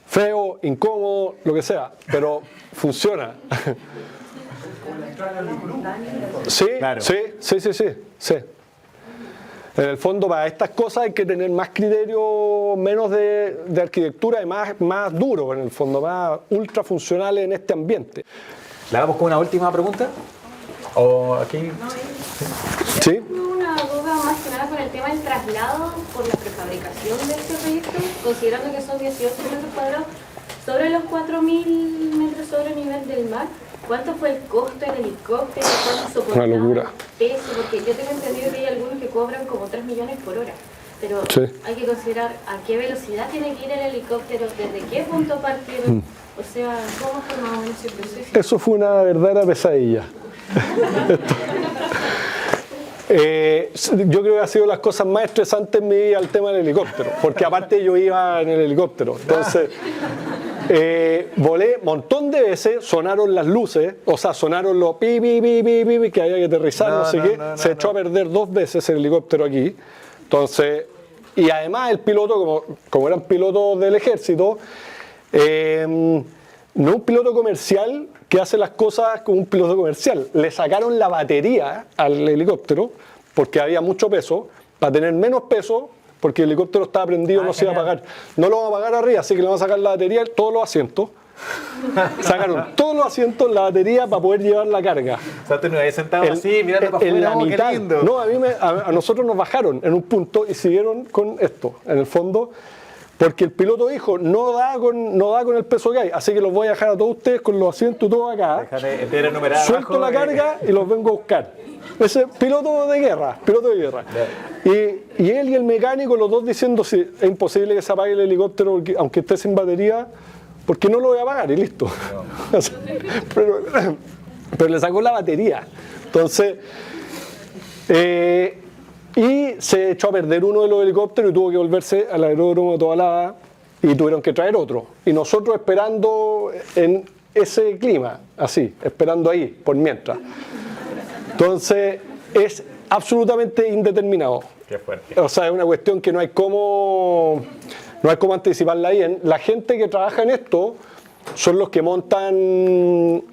Feo, incómodo, lo que sea, pero funciona. Sí, claro. Sí. En el fondo, para estas cosas hay que tener más criterio, menos de arquitectura y más duro, en el fondo, más ultra funcionales en este ambiente. ¿Le damos con una última pregunta? O aquí. ¿Sí? Tengo una duda más que nada con el tema del traslado por la prefabricación de este proyecto, considerando que son 18 metros cuadrados, sobre los 4.000 metros sobre el nivel del mar. ¿Cuánto fue el costo del helicóptero? ¿Cuánto soportaba Una locura. el peso? Porque yo tengo entendido que hay algunos que cobran como 3 millones por hora. Pero Sí. hay que considerar a qué velocidad tiene que ir el helicóptero, desde qué punto partieron. O sea, ¿cómo fue más o menos ese proceso? Eso fue una verdadera pesadilla. Yo creo que ha sido las cosas más estresantes en mi vida el tema del helicóptero, porque aparte yo iba en el helicóptero, entonces volé un montón de veces, sonaron las luces, o sea, sonaron los pi, pi, pi, pi, pi, que había que aterrizar, no sé qué, se echó a perder 2 veces el helicóptero aquí, entonces, y además el piloto, como eran pilotos del ejército, no un piloto comercial que hace las cosas como un piloto comercial. Le sacaron la batería al helicóptero porque había mucho peso, para tener menos peso, porque el helicóptero estaba prendido, no se iba a apagar. No lo van a apagar arriba, así que le van a sacar la batería, todos los asientos. Sacaron todos los asientos, la batería, para poder llevar la carga. O sea, tú no habías sentado así, mirando para En afuera, la qué mitad. lindo. No, a nosotros nos bajaron en un punto y siguieron con esto, en el fondo. Porque el piloto dijo, no da con el peso que hay, así que los voy a dejar a todos ustedes con los asientos y todo acá. Déjame enumerar Suelto abajo, la carga y los vengo a buscar. Ese piloto de guerra. Y él y el mecánico, los dos diciendo, sí, es imposible que se apague el helicóptero porque, aunque esté sin batería, porque no lo voy a apagar y listo. pero le sacó la batería. Entonces, y se echó a perder uno de los helicópteros y tuvo que volverse al aeródromo de Tobalaba y tuvieron que traer otro. Y nosotros esperando en ese clima, así, esperando ahí, por mientras. Entonces, es absolutamente indeterminado. Qué fuerte. O sea, es una cuestión que no hay cómo anticiparla bien. La gente que trabaja en esto son los que montan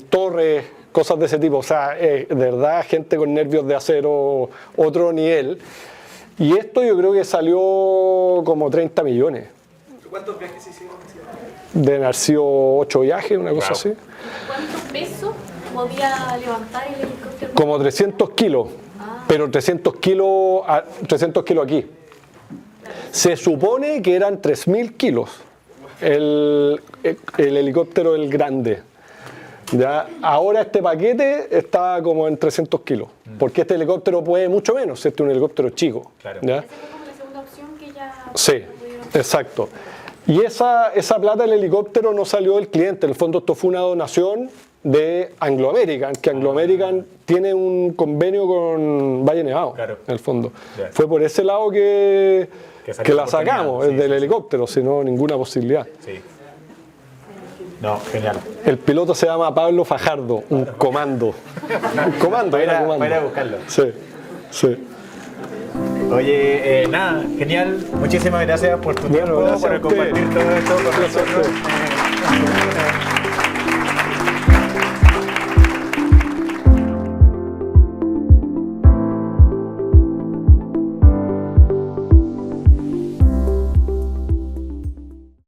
torres, cosas de ese tipo. O sea, de verdad, gente con nervios de acero, otro nivel. Y esto yo creo que salió como 30 millones. ¿Cuántos viajes hicieron? Deben haber sido 8 viajes, una cosa así. ¿Cuánto peso podía levantar el helicóptero? Como 300 kilos, pero 300 kilos aquí. Se supone que eran 3.000 kilos el helicóptero, el grande. ¿Ya? Ahora este paquete está como en 300 kilos, porque este helicóptero puede mucho menos, este es un helicóptero chico. Claro. ¿Ya? Esa fue como la segunda opción que ya Sí, pudieron. exacto. Y esa plata del helicóptero no salió del cliente, en el fondo esto fue una donación de Anglo American, que Anglo American tiene un convenio con Valle Nevado, Claro. en el fondo. Ya. Fue por ese lado que salió la la sacamos, oportunidad. Sí, del sí, sí. helicóptero, si no, ninguna posibilidad. Sí. No, genial. El piloto se llama Pablo Fajardo, un comando. Un comando, era comando. Para ir a buscarlo. Sí, sí. Oye, nada, genial. Muchísimas gracias por tu Bueno, tiempo, gracias por a usted. compartir todo esto con Gracias a nosotros. usted.